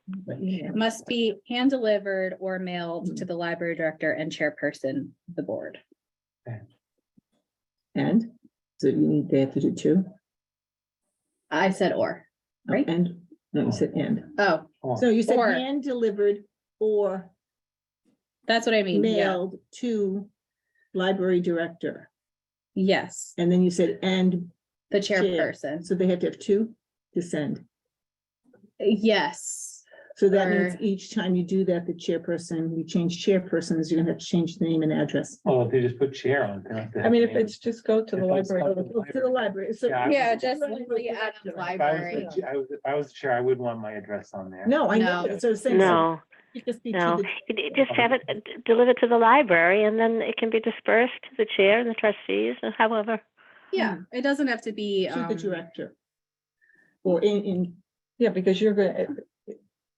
Speaker 4: Must be hand delivered or mailed to the library director and chairperson of the board.
Speaker 2: And, so they have to do 2?
Speaker 4: I said or, right?
Speaker 2: And, no, you said and.
Speaker 4: Oh,
Speaker 2: So you said
Speaker 4: Or.
Speaker 2: hand delivered or
Speaker 4: that's what I mean. Yeah.
Speaker 2: mailed to library director.
Speaker 4: Yes,
Speaker 2: And then you said and,
Speaker 4: the chairperson.
Speaker 2: so they have to have 2 to send.
Speaker 4: Yes.
Speaker 2: So that means
Speaker 4: Or-
Speaker 2: each time you do that, the chairperson, you change chairpersons, you're gonna have to change the name and address.
Speaker 1: Oh, if they just put chair on. they don't have to
Speaker 6: I
Speaker 1: have
Speaker 6: mean, if
Speaker 1: names.
Speaker 6: it's just go to the
Speaker 1: If it's
Speaker 6: library.
Speaker 1: not-
Speaker 2: To the library, so.
Speaker 1: Yeah, I
Speaker 4: Yeah,
Speaker 1: was-
Speaker 4: just literally add the
Speaker 1: If I was
Speaker 4: library.
Speaker 1: the chair- if I was the chair, I wouldn't want my address on there.
Speaker 2: No, I know,
Speaker 4: No.
Speaker 2: that. So saying.
Speaker 5: No,
Speaker 2: It just be to
Speaker 5: no.
Speaker 2: the,
Speaker 5: Just have it delivered to the library and then it can be dispersed to the chair and the trustees or however.
Speaker 4: Yeah, it doesn't have to be,
Speaker 2: to the director. Or in,
Speaker 6: Yeah, because you're gonna,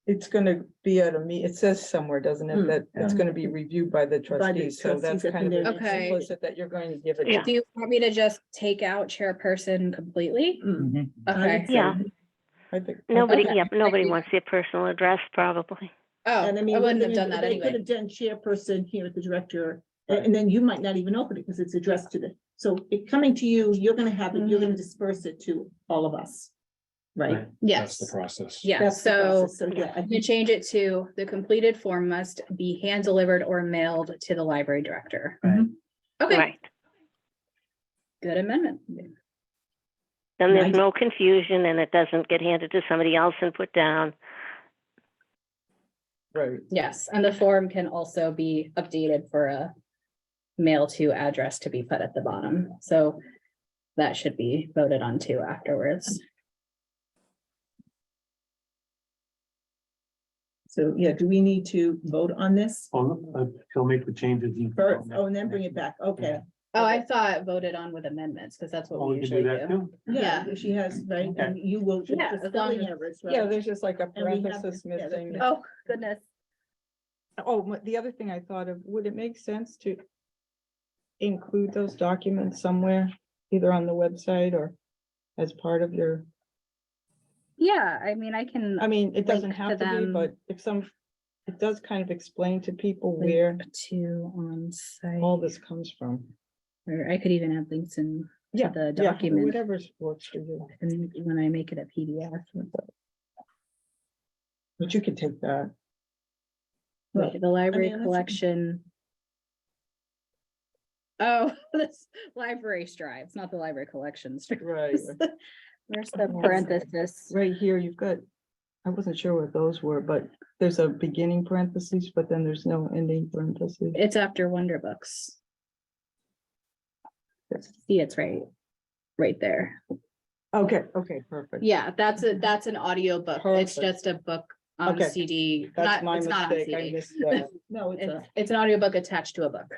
Speaker 6: it's gonna be at a it says somewhere, doesn't it, that it's gonna be reviewed by the trustees, so that's
Speaker 2: trustees at
Speaker 6: kind
Speaker 2: the
Speaker 6: of
Speaker 2: next
Speaker 4: Okay.
Speaker 6: implicit that you're going to give it.
Speaker 5: Yeah.
Speaker 4: Do you want me to just take out chairperson completely?
Speaker 2: Mm, I
Speaker 4: Okay.
Speaker 2: would say-
Speaker 5: Yeah.
Speaker 6: I think.
Speaker 5: Nobody,
Speaker 4: Okay.
Speaker 5: yeah, nobody wants their personal address, probably.
Speaker 4: Oh,
Speaker 2: And I mean,
Speaker 4: I
Speaker 2: we're
Speaker 4: wouldn't have
Speaker 2: gonna-
Speaker 4: done that
Speaker 2: they could
Speaker 4: anyway.
Speaker 2: have done chairperson here at the director, and then you might not even open it because it's addressed to the, so it coming to you, you're gonna have it, you're gonna disperse it to all of us. Right?
Speaker 3: That's
Speaker 4: Yes,
Speaker 3: the process.
Speaker 4: yeah,
Speaker 2: That's the
Speaker 4: so
Speaker 2: process. So, yeah, I
Speaker 4: you
Speaker 2: think
Speaker 4: change it to the completed form must be hand delivered or mailed to the library director.
Speaker 1: Right.
Speaker 4: Okay,
Speaker 5: Right.
Speaker 4: good amendment.
Speaker 5: Then
Speaker 2: Nice.
Speaker 5: there's no confusion and it doesn't get handed to somebody else and put down.
Speaker 6: Right,
Speaker 4: Yes, and the form can also be updated for a mail to address to be put at the bottom, so that should be voted on too afterwards.
Speaker 2: so, yeah, do we need to vote on this
Speaker 1: He'll make the changes.
Speaker 2: first? Oh, and then bring it back, okay.
Speaker 4: Oh, I thought voted on with amendments, because that's what
Speaker 1: Oh,
Speaker 4: we
Speaker 1: we can do
Speaker 4: usually
Speaker 1: that
Speaker 4: do.
Speaker 1: too.
Speaker 2: Yeah, if she has, right, and you will.
Speaker 4: Yeah,
Speaker 2: the
Speaker 4: as long
Speaker 2: spelling
Speaker 4: as-
Speaker 2: errors,
Speaker 6: yeah,
Speaker 2: right?
Speaker 6: there's just like a
Speaker 2: And we have-
Speaker 6: parenthesis
Speaker 2: yeah, that's
Speaker 6: missing.
Speaker 2: it.
Speaker 4: Oh, goodness.
Speaker 6: Oh, the other thing I thought of, would it make sense to include those documents somewhere, either on the website or as part of your,
Speaker 4: Yeah, I mean, I can.
Speaker 6: I mean, it doesn't
Speaker 4: Link to
Speaker 6: have to be,
Speaker 4: them.
Speaker 6: but if it does kind of explain to people
Speaker 4: Link
Speaker 6: where
Speaker 4: To on site,
Speaker 6: all this comes from.
Speaker 4: or I could even add links in
Speaker 6: Yeah,
Speaker 4: the
Speaker 6: yeah,
Speaker 4: document,
Speaker 6: whatever works for you,
Speaker 4: and when I make it a PDF.
Speaker 6: but you could take that.
Speaker 4: Right, the library
Speaker 2: that's-
Speaker 4: collection. Oh, this library strives, not the library collection strives.
Speaker 6: Right.
Speaker 4: Where's the parenthesis?
Speaker 6: Right here, you've got, I wasn't sure what those were, but there's a beginning parentheses, but then there's no ending parentheses.
Speaker 4: It's after Wonder Books. See, it's right there.
Speaker 6: Okay, perfect.
Speaker 4: Yeah, that's an audio book. It's
Speaker 6: Perfect.
Speaker 4: just a book on
Speaker 6: Okay.
Speaker 4: CD.
Speaker 6: That's my
Speaker 4: It's not on
Speaker 6: mistake, I
Speaker 4: CD.
Speaker 6: missed that.
Speaker 2: No, it's a,
Speaker 4: It's an audiobook attached to a book.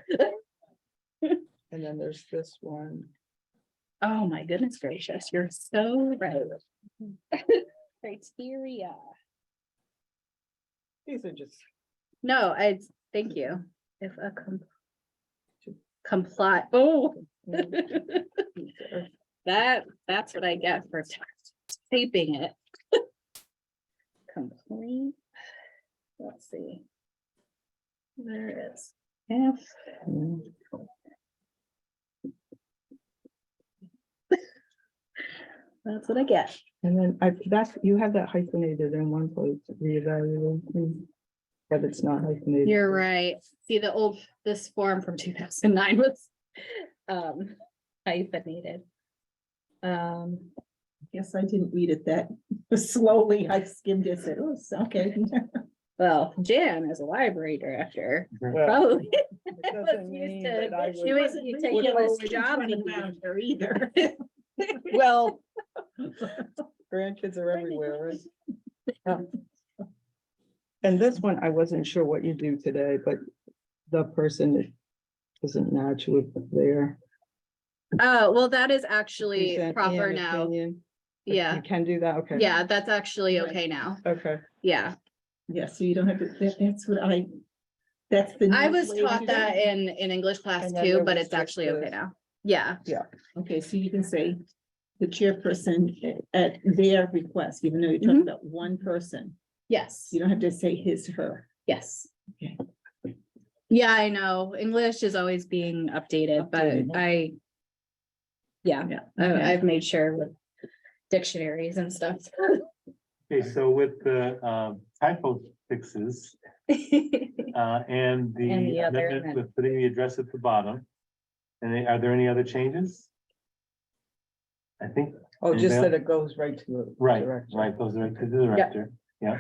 Speaker 6: And then there's this one.
Speaker 4: Oh, my goodness gracious, you're so right. Criteria.
Speaker 6: These are just,
Speaker 4: No, thank you. If a comply, oh,
Speaker 6: these are-
Speaker 4: that's what I get for taping it. Complete. Let's see. There it is. F. That's what I get.
Speaker 6: And then you have that hyphenated in one place, reevaluation. But it's not hyphenated.
Speaker 4: You're right. See, this form from 2009 was hyphenated.
Speaker 2: yes, I didn't read it that slowly. I skimmed it, said, oh, it's okay.
Speaker 4: Well, Jan, as a library director,
Speaker 6: Well,
Speaker 4: probably.
Speaker 6: it
Speaker 4: was
Speaker 6: doesn't
Speaker 4: used
Speaker 6: mean
Speaker 4: to-
Speaker 6: that I
Speaker 4: she
Speaker 6: would-
Speaker 4: was ridiculous job.
Speaker 2: Running around her either.
Speaker 6: Well, grandkids are everywhere, right? Yeah. And this one, I wasn't sure what you do today, but the person doesn't match with there.
Speaker 4: Oh, well, that is actually
Speaker 6: Present
Speaker 4: proper
Speaker 6: an
Speaker 4: now.
Speaker 6: opinion.
Speaker 4: Yeah,
Speaker 6: You can do that, okay.
Speaker 4: yeah, that's actually
Speaker 2: Right.
Speaker 4: okay now.
Speaker 6: Okay,
Speaker 4: Yeah,
Speaker 2: Yeah, so you don't have to, that's what that's the.
Speaker 4: I
Speaker 2: new
Speaker 4: was
Speaker 2: way to
Speaker 4: taught
Speaker 2: do
Speaker 4: that
Speaker 2: it.
Speaker 4: in English class
Speaker 6: And then
Speaker 4: too,
Speaker 6: there
Speaker 4: but
Speaker 6: was
Speaker 4: it's
Speaker 6: just
Speaker 4: actually okay
Speaker 6: the-
Speaker 4: now. Yeah,
Speaker 2: Okay, so you can say the chairperson at their request, even though you're talking about one person,
Speaker 4: yes,
Speaker 2: you don't have to say his, her.
Speaker 4: yes.
Speaker 2: Okay.
Speaker 4: Yeah, I know. English is always being updated, but
Speaker 2: Updated.
Speaker 4: yeah,
Speaker 2: Okay.
Speaker 4: I've made sure with dictionaries and stuff.
Speaker 1: Okay, so with the typo fixes and the
Speaker 4: And the other
Speaker 1: amendment with putting the address at the bottom. And are there any other changes? I think,
Speaker 6: oh, just
Speaker 1: Yeah.
Speaker 6: that it goes right to the.
Speaker 1: right,
Speaker 6: director.
Speaker 1: right, those are to the director, yeah.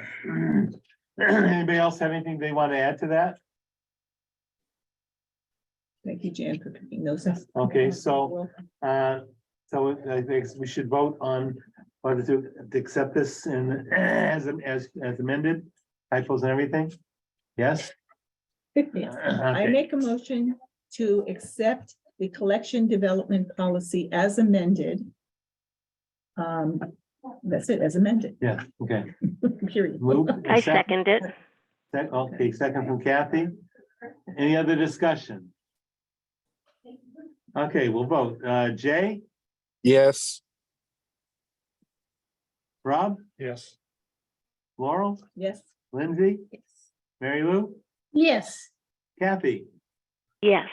Speaker 1: Anybody else have anything they want to add to that?
Speaker 2: Thank you, Jan, for picking those up.
Speaker 1: Okay, so I think we should vote on whether to accept this and as amended, typos and everything. Yes?
Speaker 2: Yes. I
Speaker 1: Okay.
Speaker 2: make a motion to accept the collection development policy as amended. That's it, as amended,
Speaker 1: Yeah, okay.
Speaker 2: period.
Speaker 1: Move.
Speaker 5: I second it.
Speaker 1: Okay, second from Kathy. Any other discussion? Okay, we'll vote. Jay,
Speaker 7: Yes.
Speaker 1: Rob,
Speaker 3: Yes.
Speaker 1: Laurel,
Speaker 2: Yes,
Speaker 1: Lindsay, Mary Lou,
Speaker 8: Yes,
Speaker 1: Kathy,
Speaker 5: Yes.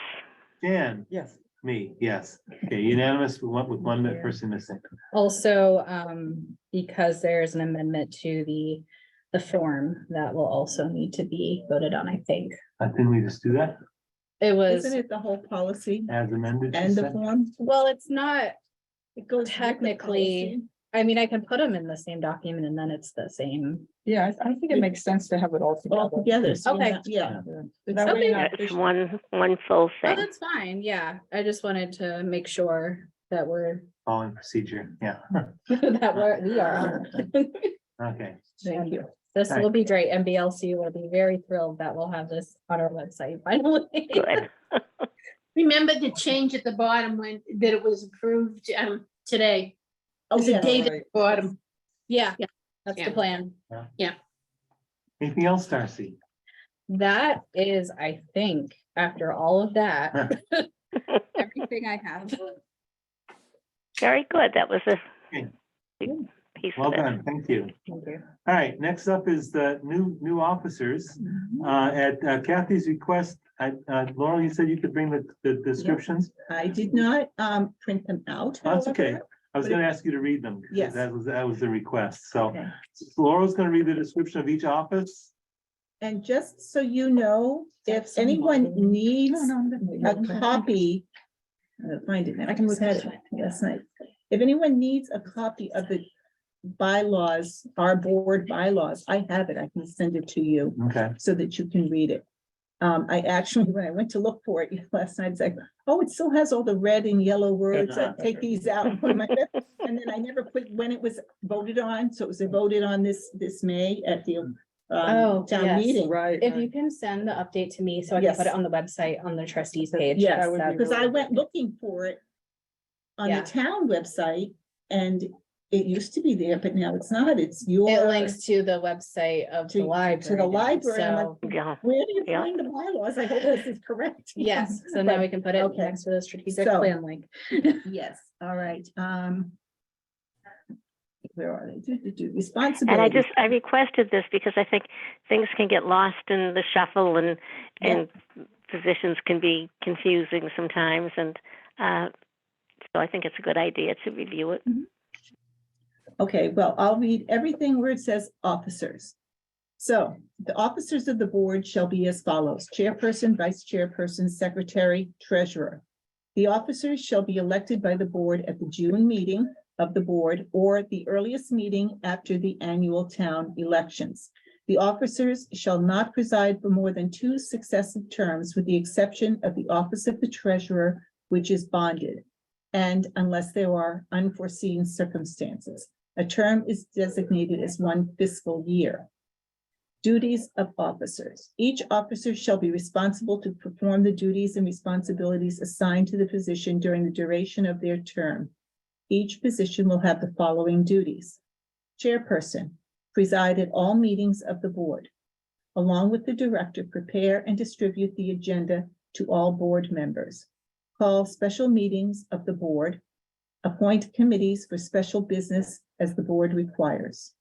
Speaker 1: Jan,
Speaker 6: Yes.
Speaker 1: me, yes. Okay, unanimous, we went with one person missing.
Speaker 4: Also, because there's an amendment to the form that will also need to be voted on, I think.
Speaker 1: I think we just do that
Speaker 4: It was,
Speaker 2: isn't it the whole policy
Speaker 1: as amended. she
Speaker 2: and the
Speaker 1: said?
Speaker 2: form?
Speaker 4: well, it's not,
Speaker 2: It goes with the
Speaker 4: technically,
Speaker 2: policy.
Speaker 4: I mean, I can put them in the same document and then it's the same.
Speaker 6: Yeah, I think it makes sense to have it all
Speaker 2: All
Speaker 6: together.
Speaker 2: together, so you're
Speaker 4: Okay.
Speaker 2: not- yeah.
Speaker 6: That way
Speaker 4: Okay.
Speaker 6: you're not
Speaker 5: It's one full
Speaker 4: Oh,
Speaker 5: thing.
Speaker 4: that's fine. Yeah, I just wanted to make sure that we're,
Speaker 1: Following procedure, yeah,
Speaker 4: we are.
Speaker 1: okay.
Speaker 2: Thank you.
Speaker 4: This will be great. MBLC will be very thrilled that we'll have this on our website finally.
Speaker 5: Good.
Speaker 8: remember to change at the bottom when, that it was approved, today.
Speaker 2: Oh,
Speaker 8: There's a
Speaker 2: yeah.
Speaker 8: date at
Speaker 6: Right.
Speaker 8: the bottom.
Speaker 4: Yeah,
Speaker 8: Yeah.
Speaker 4: that's the
Speaker 8: Yeah.
Speaker 4: plan.
Speaker 1: Anything else, Darcy?
Speaker 4: That is, I think, after all of that, everything I have.
Speaker 5: Very good. That was a
Speaker 1: Okay.
Speaker 5: big piece
Speaker 1: Well
Speaker 5: of it.
Speaker 1: done, thank you.
Speaker 4: Thank you.
Speaker 1: All right, next up is the new officers. At Kathy's request, Laurel, you said you could bring the descriptions?
Speaker 2: I did not print them out.
Speaker 1: That's okay.
Speaker 2: however.
Speaker 1: I was gonna ask you to read them. 'Cause
Speaker 2: Yes.
Speaker 1: That was the request, so
Speaker 2: Okay.
Speaker 1: Laurel's gonna read the description of each office.
Speaker 2: And just so you know, if anyone needs a copy. I'm gonna find it now. I can look at it last night. If anyone needs a copy of the bylaws, our board bylaws, I have it. I can send it to you
Speaker 1: Okay.
Speaker 2: so that you can read it. I actually, when I went to look for it last night, it's like, oh, it still has all the red and yellow words. I take these out. And then I never put when it was voted on. So it was voted on this May at the
Speaker 4: Oh,
Speaker 2: town
Speaker 4: yes.
Speaker 2: meeting.
Speaker 6: Right.
Speaker 4: If
Speaker 6: right.
Speaker 4: you can send the update to me so I can put
Speaker 2: Yes.
Speaker 4: it on the website on the trustees page.
Speaker 2: Yes,
Speaker 6: That would be
Speaker 2: because I
Speaker 6: really
Speaker 2: went looking for it on the
Speaker 4: Yeah.
Speaker 2: town website and it used to be there, but now it's not. It's your.
Speaker 4: It links to the website of the
Speaker 2: To-
Speaker 4: library.
Speaker 2: to the
Speaker 4: now,
Speaker 2: library, I'm
Speaker 4: so-
Speaker 2: like,
Speaker 5: Yeah.
Speaker 2: Where do you
Speaker 5: Yeah.
Speaker 2: find the bylaws? I hope this is correct.
Speaker 4: Yes, so now we can put it
Speaker 2: Okay.
Speaker 4: next to the strategic
Speaker 2: So-
Speaker 4: plan link.
Speaker 2: Yes, all right, where are they?
Speaker 5: And
Speaker 2: Responsibility.
Speaker 5: I requested this because I think things can get lost in the shuffle and positions can be confusing sometimes. And so I think it's a good idea to review it.
Speaker 2: Okay, well, I'll read everything where it says officers. So the officers of the board shall be as follows: chairperson, vice chairperson, secretary, treasurer. The officers shall be elected by the board at the June meeting of the board or the earliest meeting after the annual town elections. The officers shall not preside for more than 2 successive terms, with the exception of the office of the treasurer, which is bonded, and unless there are unforeseen circumstances. A term is designated as 1 fiscal year. Duties of officers. Each officer shall be responsible to perform the duties and responsibilities assigned to the position during the duration of their term. Each position will have the following duties: chairperson, preside at all meetings of the board. Along with the director, prepare and distribute the agenda to all board members. Call special meetings of the board. Appoint committees for special business as the board requires.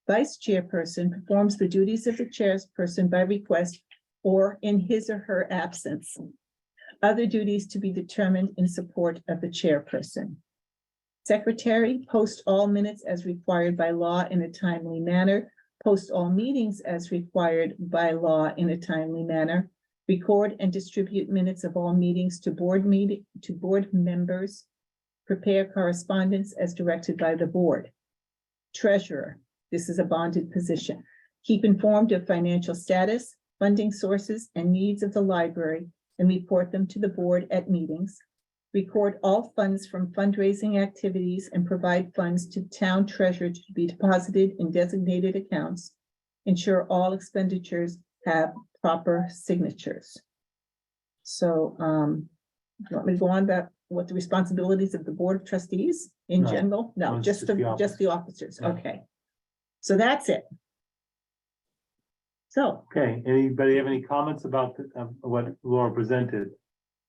Speaker 2: Vice chairperson performs the duties of the chairperson by request or in his or her absence. Other duties to be determined in support of the chairperson. Secretary, post all minutes as required by law in a timely manner. Post all meetings as required by law in a timely manner. Record and distribute minutes of all meetings to board members. Prepare correspondence as directed by the board. Treasurer, this is a bonded position. Keep informed of financial status, funding sources, and needs of the library and report them to the board at meetings. Record all funds from fundraising activities and provide funds to town treasurer to be deposited in designated accounts. Ensure all expenditures have proper signatures. So, you want me to go on what the responsibilities of the Board of Trustees in
Speaker 1: No,
Speaker 2: general?
Speaker 1: no,
Speaker 2: No,
Speaker 1: it's
Speaker 2: just
Speaker 1: just the
Speaker 2: just the officers,
Speaker 1: Yeah.
Speaker 2: okay. So that's it. So
Speaker 1: Okay, anybody have any comments about what Laura presented?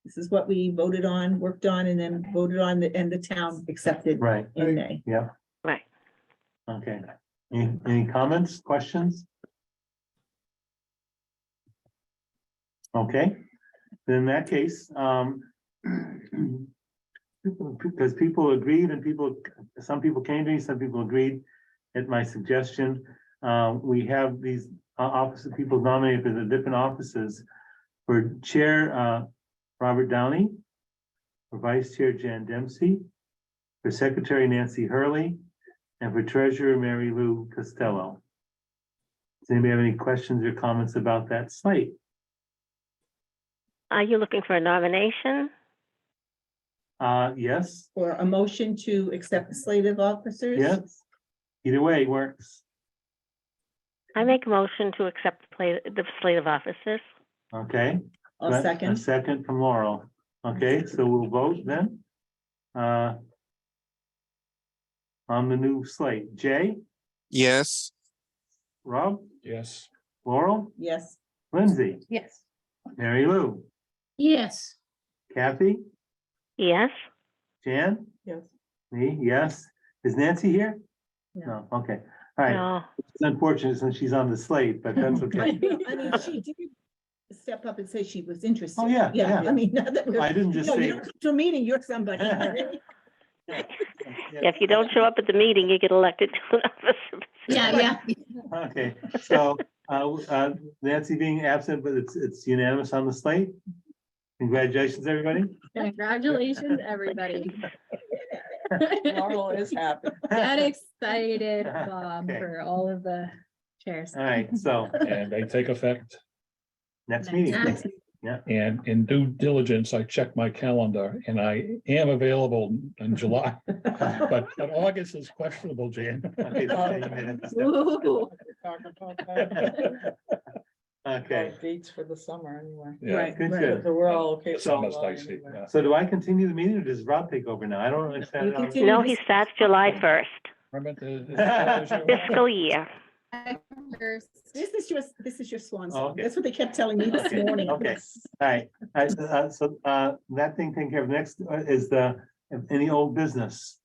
Speaker 2: this is what we voted on, worked on, and then voted on, and the town accepted
Speaker 1: Right,
Speaker 2: in May.
Speaker 1: yeah,
Speaker 5: Right.
Speaker 1: okay. Any comments, questions? Okay, then in that case, because people agreed and some people came to me, some people agreed at my suggestion. We have these office people nominated for the different offices. For Chair, Robert Downey, for Vice Chair Jan Dempsey, for Secretary Nancy Hurley, and for Treasurer Mary Lou Costello. Does anybody have any questions or comments about that slate?
Speaker 5: Are you looking for a nomination?
Speaker 1: Yes,
Speaker 2: For a motion to accept the slate of officers?
Speaker 1: yes. Either way works.
Speaker 5: I make a motion to accept the slate of officers.
Speaker 1: Okay.
Speaker 2: I'll
Speaker 1: A
Speaker 2: second.
Speaker 1: second from Laurel. Okay, so we'll vote then. On the new slate. Jay,
Speaker 7: Yes.
Speaker 1: Rob,
Speaker 3: Yes.
Speaker 1: Laurel,
Speaker 2: Yes.
Speaker 1: Lindsay,
Speaker 8: Yes.
Speaker 1: Mary Lou,
Speaker 8: Yes.
Speaker 1: Kathy,
Speaker 5: Yes.
Speaker 1: Jan,
Speaker 6: Yes.
Speaker 1: me, yes. Is Nancy here?
Speaker 2: No.
Speaker 1: No, okay. All right.
Speaker 5: No.
Speaker 1: It's unfortunate since she's on the slate, but that's
Speaker 2: I
Speaker 1: okay.
Speaker 2: mean, she did step up and say she was interested.
Speaker 1: Oh, yeah,
Speaker 2: Yeah,
Speaker 1: yeah.
Speaker 2: I mean, not that we're,
Speaker 1: I didn't
Speaker 2: you
Speaker 1: just
Speaker 2: know, you
Speaker 1: say.
Speaker 2: don't come to a meeting, you're somebody.
Speaker 5: Yeah, if you don't show up at the meeting, you get elected to an office.
Speaker 8: Yeah.
Speaker 1: Okay, so Nancy being absent, but it's unanimous on the slate. Congratulations, everybody.
Speaker 4: Congratulations, everybody.
Speaker 6: Laurel is happy.
Speaker 4: Get excited, Bob,
Speaker 1: Okay.
Speaker 4: for all of the chairs.
Speaker 1: All right, so
Speaker 3: And they take effect.
Speaker 1: next meeting.
Speaker 8: Next.
Speaker 3: And in due diligence, I checked my calendar and I am available in July. But August is questionable, Jan.
Speaker 1: Okay, so you may have to step-
Speaker 4: Ooh.
Speaker 6: Talk about that.
Speaker 1: Okay,
Speaker 6: Dates for the summer anyway.
Speaker 3: Yeah.
Speaker 2: Right,
Speaker 1: good,
Speaker 2: right.
Speaker 1: good.
Speaker 6: So we're all okay. for
Speaker 3: Summer's
Speaker 6: July
Speaker 3: dicey,
Speaker 6: anyway.
Speaker 3: yeah.
Speaker 1: So do I continue the meeting or does Rob take over now? I don't understand.
Speaker 2: You
Speaker 1: how-
Speaker 2: continue.
Speaker 5: No, he starts July 1st, fiscal year.
Speaker 2: This is your swan
Speaker 1: Oh,
Speaker 2: song.
Speaker 1: okay.
Speaker 2: That's what they kept telling me this
Speaker 1: Okay,
Speaker 2: morning.
Speaker 1: okay. All right, so that thing taken care of. Next is any old business.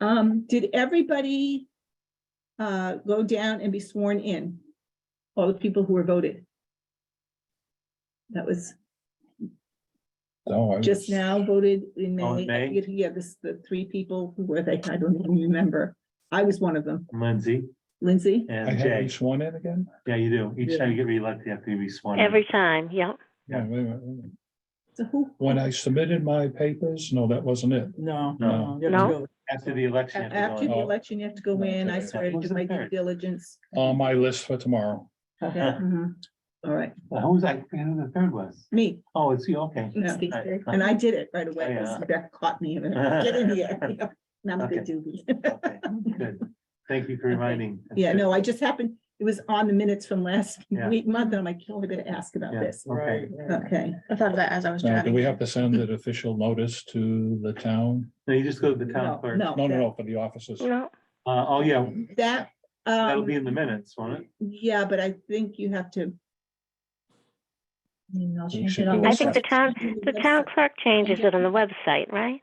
Speaker 2: Did everybody go down and be sworn in? All the people who were voted? That was just now voted in
Speaker 1: Oh, in
Speaker 2: May.
Speaker 1: May?
Speaker 2: Yeah, the three people who were they? I don't even remember. I was one of them.
Speaker 1: Lindsay
Speaker 2: Lindsay?
Speaker 3: I
Speaker 1: and
Speaker 3: have
Speaker 1: Jay.
Speaker 3: you sworn in again?
Speaker 1: Yeah, you do. Each time you get reelected, you have to be sworn in.
Speaker 5: Every time, yeah.
Speaker 1: Yeah.
Speaker 3: Wait a minute, wait a minute.
Speaker 2: So who?
Speaker 3: When I submitted my papers, no, that wasn't it.
Speaker 6: No,
Speaker 1: No.
Speaker 6: no. you have to
Speaker 5: No.
Speaker 6: go.
Speaker 1: After the election. you have to go
Speaker 2: After
Speaker 1: in.
Speaker 2: the
Speaker 3: Oh.
Speaker 2: election, you have to go in. I
Speaker 3: Okay.
Speaker 2: swear to
Speaker 1: Who's
Speaker 2: do
Speaker 1: the
Speaker 2: my due
Speaker 1: third?
Speaker 2: diligence.
Speaker 3: On my list for tomorrow.
Speaker 2: Yeah, mhm. All right,
Speaker 1: Who was I? forget who the third was.
Speaker 2: me.
Speaker 1: Oh, it's you. Okay.
Speaker 2: Yeah.
Speaker 1: Right.
Speaker 2: And I did it right away.
Speaker 1: Oh, yeah.
Speaker 2: because Beck caught me. And get in here. And I'm a good doobie.
Speaker 1: Okay, good. Thank you for reminding. That's
Speaker 2: Yeah,
Speaker 1: good.
Speaker 2: no, I just happened, it was on the minutes from last
Speaker 1: Yeah.
Speaker 2: month, and I'm like, oh, I better ask about
Speaker 1: Yeah,
Speaker 2: this.
Speaker 1: okay.
Speaker 2: Okay,
Speaker 9: I thought of that as I was
Speaker 3: Now, do
Speaker 9: driving.
Speaker 3: we have to send an official notice to the town?
Speaker 1: No, you just go to the town
Speaker 2: no,
Speaker 1: clerk.
Speaker 2: no.
Speaker 3: For the offices.
Speaker 5: No,
Speaker 1: Oh, yeah,
Speaker 2: That,
Speaker 1: that'll be in the minutes, won't it?
Speaker 2: yeah, but I think you have to.
Speaker 9: I'll
Speaker 3: We
Speaker 9: change
Speaker 3: should
Speaker 9: it on
Speaker 3: do
Speaker 9: the
Speaker 5: I
Speaker 3: it.
Speaker 5: think the town clerk changes it on the website, right?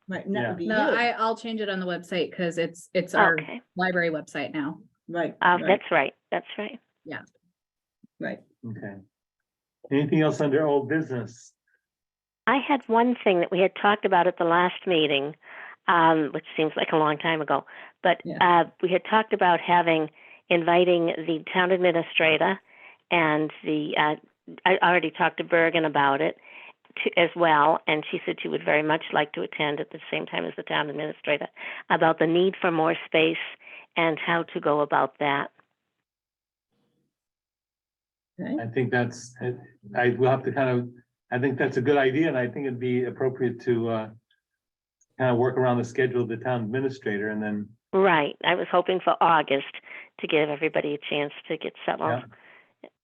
Speaker 2: Right, and that would be
Speaker 4: No,
Speaker 2: you.
Speaker 4: I'll change it on the website because it's our
Speaker 5: Okay,
Speaker 4: library website now.
Speaker 2: Right, right,
Speaker 5: that's right, that's right.
Speaker 2: right.
Speaker 1: Okay. Anything else under old business?
Speaker 5: I had one thing that we had talked about at the last meeting, which seems like a long time ago, but we had talked about inviting the town administrator and I already talked to Bergen about it as well, and she said she would very much like to attend at the same time as the town administrator about the need for more space and how to go about that.
Speaker 2: Okay,
Speaker 1: I think I will have to I think that's a good idea, and I think it'd be appropriate to kind of work around the schedule of the town administrator and then,
Speaker 5: Right, I was hoping for August to give everybody a chance to get settled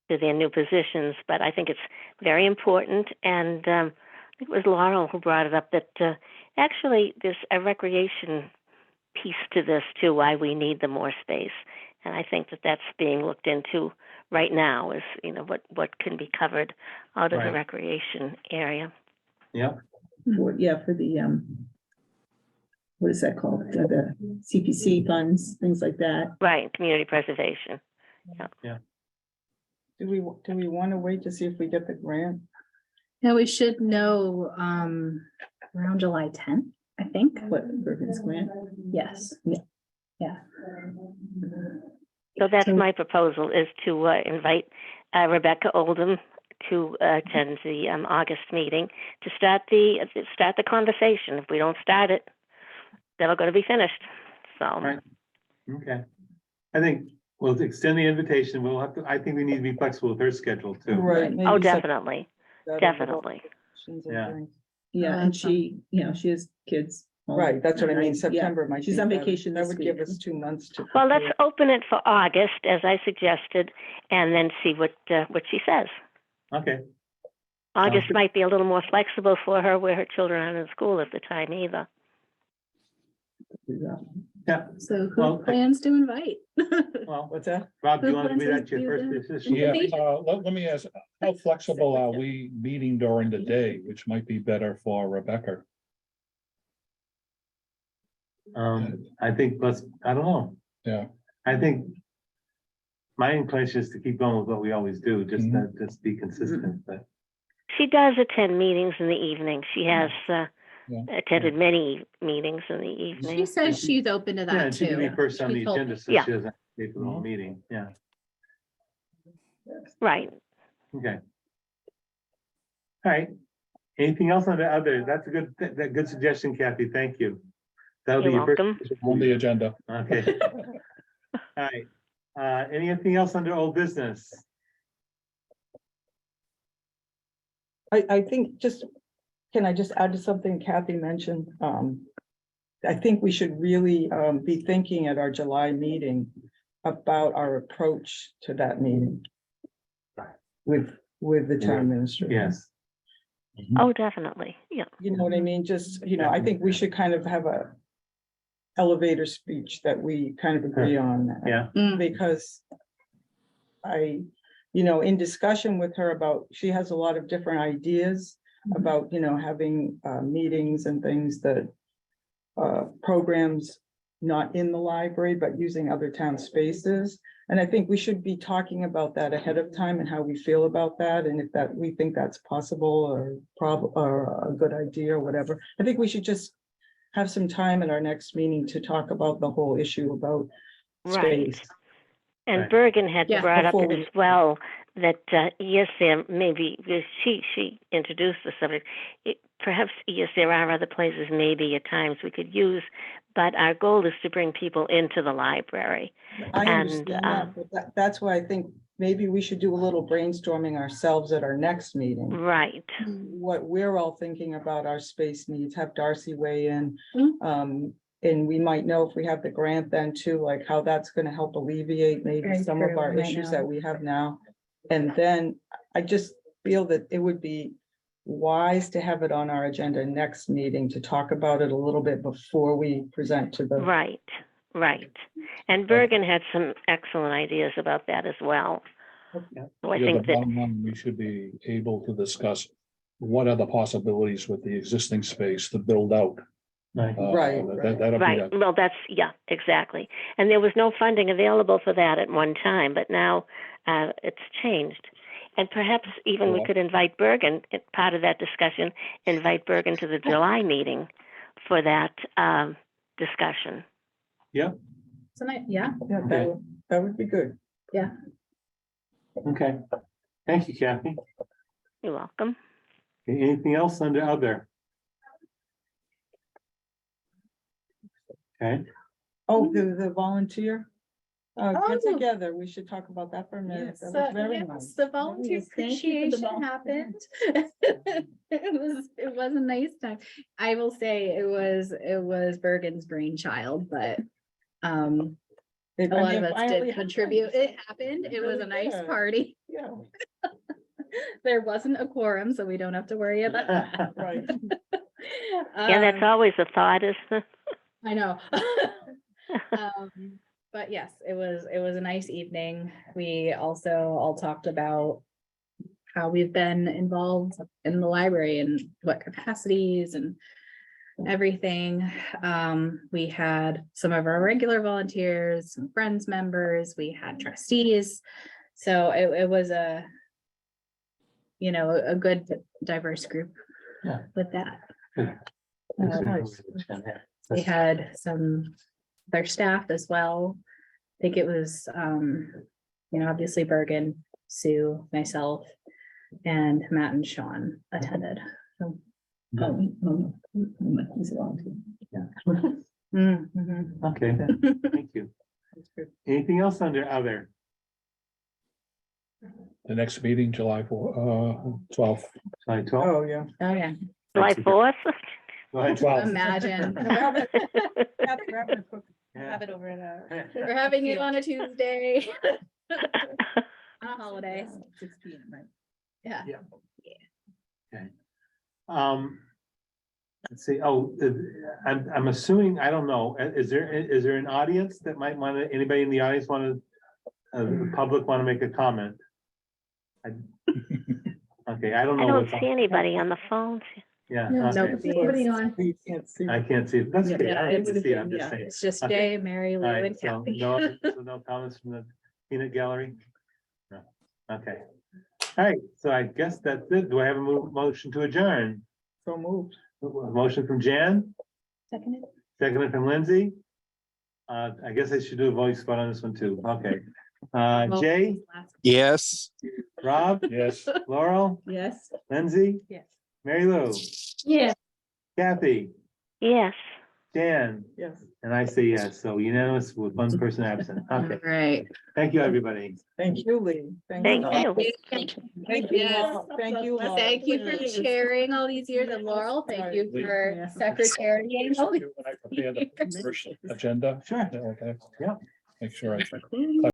Speaker 5: to their new positions, but I think it's very important, and it was Laurel who brought it up, that actually there's a recreation piece to this too, why we need the more space. And I think that that's being looked into right now, is, what can be covered out of the
Speaker 1: Right.
Speaker 5: recreation area.
Speaker 1: Yeah,
Speaker 2: Yeah, for the, what is that called? The CPC funds, things like that.
Speaker 5: Right, community preservation.
Speaker 6: Do we want to wait to see if we get the grant?
Speaker 4: Yeah, we should know, around July 10th, I think.
Speaker 2: What, Bergen's grant?
Speaker 4: Yes. Yeah.
Speaker 5: So that's
Speaker 4: So-
Speaker 5: my proposal, is to invite Rebecca Oldham to attend the August meeting to start the conversation. If we don't start it, never going to be finished. So,
Speaker 1: Right. Okay. I think we'll extend the invitation. We'll have to, I think we need to be flexible with her schedule too.
Speaker 6: Right.
Speaker 5: oh,
Speaker 6: maybe set
Speaker 5: definitely,
Speaker 6: that over
Speaker 5: definitely.
Speaker 6: questions and
Speaker 1: Yeah.
Speaker 6: things.
Speaker 2: Yeah, and she, she has kids. home.
Speaker 6: Right, that's what I mean,
Speaker 2: Yeah,
Speaker 6: September might.
Speaker 2: she's
Speaker 6: be
Speaker 2: on
Speaker 6: better.
Speaker 2: vacation
Speaker 6: That
Speaker 2: this
Speaker 6: would give
Speaker 2: week.
Speaker 6: us 2 months to.
Speaker 5: Well, let's
Speaker 6: prepare.
Speaker 5: open it for August, as I suggested, and then see what she says.
Speaker 1: Okay,
Speaker 5: August
Speaker 1: good.
Speaker 5: might be a little more flexible for her, where her children aren't in school at the time either.
Speaker 1: yeah,
Speaker 4: So who
Speaker 1: Well,
Speaker 4: plans to invite?
Speaker 1: well,
Speaker 6: What's that?
Speaker 1: Rob, do you
Speaker 4: Who
Speaker 1: want to read
Speaker 4: plans
Speaker 1: out
Speaker 4: to
Speaker 1: your
Speaker 4: do
Speaker 1: first
Speaker 4: the-
Speaker 1: decision?
Speaker 3: Yeah,
Speaker 4: Invitation.
Speaker 3: let me ask, how flexible are we meeting during the day, which might be better for Rebecca?
Speaker 1: I think I don't know.
Speaker 3: Yeah.
Speaker 1: I think my inclination is to keep going with what we always do, just to just be consistent, but
Speaker 5: She does attend meetings in the evening. She has
Speaker 3: Yeah.
Speaker 5: attended many meetings in the
Speaker 4: She
Speaker 5: evening.
Speaker 4: says she's open to
Speaker 1: yeah,
Speaker 4: that
Speaker 1: and she can be
Speaker 4: too.
Speaker 1: first on
Speaker 4: She
Speaker 1: the
Speaker 4: told
Speaker 1: agenda,
Speaker 4: me.
Speaker 1: so
Speaker 5: Yeah.
Speaker 1: she doesn't pay for the whole meeting, yeah,
Speaker 5: Right.
Speaker 1: okay. All right, anything else on the other? That's a good suggestion, Kathy, thank you. That'll be
Speaker 5: You're
Speaker 1: your first.
Speaker 5: welcome.
Speaker 3: On the agenda.
Speaker 1: Okay. All right, anything else under old business?
Speaker 6: I think can I just add to something Kathy mentioned? I think we should really be thinking at our July meeting about our approach to that meeting. With the town administrator.
Speaker 1: Yes,
Speaker 5: Oh, definitely. Yeah.
Speaker 6: You know what I mean? Just, I think we should kind of have a elevator speech that we kind of agree on.
Speaker 1: yeah,
Speaker 6: Because in discussion with her about, she has a lot of different ideas about, having meetings and things that programs not in the library, but using other town spaces. And I think we should be talking about that ahead of time and how we feel about that. And if we think that's possible or a good idea or whatever. I think we should just have some time at our next meeting to talk about the whole issue about
Speaker 5: Right.
Speaker 6: space.
Speaker 5: And
Speaker 1: Right.
Speaker 5: Bergen had
Speaker 4: Yeah,
Speaker 5: brought up
Speaker 6: before
Speaker 5: as
Speaker 6: we-
Speaker 5: well that yes, there maybe, because she introduced the subject. Perhaps yes, there are other places maybe at times we could use, but our goal is to bring people into the library.
Speaker 6: I
Speaker 5: And,
Speaker 6: understand that, but that's why I think maybe we should do a little brainstorming ourselves at our next meeting.
Speaker 5: Right.
Speaker 6: What we're all thinking about our space needs, have Darcy weigh in.
Speaker 4: Mhm.
Speaker 6: And we might know if we have the grant then too, like how that's gonna help alleviate maybe
Speaker 4: Very
Speaker 6: some of
Speaker 4: true,
Speaker 6: our
Speaker 4: I
Speaker 6: issues
Speaker 4: know.
Speaker 6: that we have now. And then I just feel that it would be wise to have it on our agenda next meeting to talk about it a little bit before we present to the.
Speaker 5: Right. Right. And Bergen had some excellent ideas about that as well. So I
Speaker 3: Yeah, the
Speaker 5: think that,
Speaker 3: bottom line, we should be able to discuss what are the possibilities with the existing space to build out.
Speaker 1: right,
Speaker 6: Right,
Speaker 3: That'll be
Speaker 5: right,
Speaker 3: that.
Speaker 5: well, yeah, exactly. And there was no funding available for that at one time, but now it's changed. And perhaps even we
Speaker 3: Sure.
Speaker 5: could invite Bergen, part of that discussion, invite Bergen to the July meeting for that discussion.
Speaker 1: yeah,
Speaker 4: So yeah,
Speaker 6: Yeah, that would be good.
Speaker 1: okay. Thank you, Kathy.
Speaker 5: You're welcome.
Speaker 1: Okay, anything else under other? Okay,
Speaker 6: Oh, the volunteer. Get
Speaker 4: Oh.
Speaker 6: together, we should talk about that for a minute. That was very nice.
Speaker 4: the volunteer
Speaker 2: Yes, thank you for the
Speaker 4: appreciation happened. It was a nice time. I will say it was Bergen's brainchild, but a lot of us did contribute. It happened. It was a nice party.
Speaker 6: Yeah.
Speaker 4: There wasn't a quorum, so we don't have to worry about that.
Speaker 6: Right.
Speaker 5: Yeah, that's always a thought, isn't it?
Speaker 4: I know. But yes, it was a nice evening. We also all talked about how we've been involved in the library and what capacities and everything. We had some of our regular volunteers, some friends members, we had trustees. So it was a, you know, a good diverse group.
Speaker 1: Yeah.
Speaker 4: With that.
Speaker 1: Nice.
Speaker 4: We had some, their staff as well. I think it was, you know, obviously Bergen, Sue, myself, and Matt and Sean attended. So, mhm.
Speaker 1: Okay, thank you. Anything else under other?
Speaker 3: The next meeting, July 12th.
Speaker 1: July 12th?
Speaker 6: Oh, yeah.
Speaker 4: Oh, yeah.
Speaker 5: July 4th?
Speaker 1: July
Speaker 3: 12th.
Speaker 4: Imagine.
Speaker 1: Yeah.
Speaker 2: Have it over at
Speaker 4: We're having it on a Tuesday. On a holiday.
Speaker 2: 6 p.m., right?
Speaker 4: Yeah.
Speaker 1: Let's see, I'm assuming, I don't know, is there an audience that might want to, anybody in the audience want to, the public want to make a comment? Okay, I don't
Speaker 5: I
Speaker 1: know.
Speaker 5: don't
Speaker 1: what's on-
Speaker 5: see anybody on the phones.
Speaker 1: Yeah,
Speaker 4: No,
Speaker 1: okay.
Speaker 4: nobody on.
Speaker 6: You can't see.
Speaker 1: I can't see, it. That's okay,
Speaker 2: Yeah,
Speaker 1: I
Speaker 2: it
Speaker 1: didn't
Speaker 2: would've
Speaker 1: see it,
Speaker 2: been,
Speaker 1: I'm just
Speaker 2: yeah.
Speaker 1: saying.
Speaker 4: It's just
Speaker 1: Okay.
Speaker 4: Jay, Mary
Speaker 1: All
Speaker 4: Lou,
Speaker 1: right,
Speaker 4: and
Speaker 1: so
Speaker 4: Kathy.
Speaker 1: no comments from the peanut gallery? No, okay. All right, so I guess that's it. Do I have a motion to adjourn?
Speaker 6: So moved.
Speaker 1: Motion from Jan,
Speaker 4: Seconded.
Speaker 1: seconded from Lindsay. I guess I should do a voice spot on this one too. Okay. Jay,
Speaker 7: Yes.
Speaker 1: Rob,
Speaker 3: Yes.
Speaker 1: Laurel,
Speaker 2: Yes.
Speaker 1: Lindsay,
Speaker 4: Yes.
Speaker 1: Mary Lou,
Speaker 8: Yeah.
Speaker 1: Kathy,
Speaker 5: Yes.
Speaker 1: Jan,
Speaker 6: Yes.
Speaker 1: and I say yes. So unanimous with one person absent. Okay,
Speaker 4: Right.
Speaker 1: thank you, everybody.
Speaker 6: Thank you, Lee.
Speaker 5: Thank
Speaker 6: Laura.
Speaker 5: you.
Speaker 6: Thank you.
Speaker 4: Yes.
Speaker 6: Laura. Thank you. Laura.
Speaker 4: Thank you for chairing all these years, and Laurel, thank you for
Speaker 2: Yes.
Speaker 4: secretarying all these
Speaker 3: When I prepare the first agenda.
Speaker 1: Sure.
Speaker 3: Okay.
Speaker 1: Yeah.
Speaker 3: Make sure I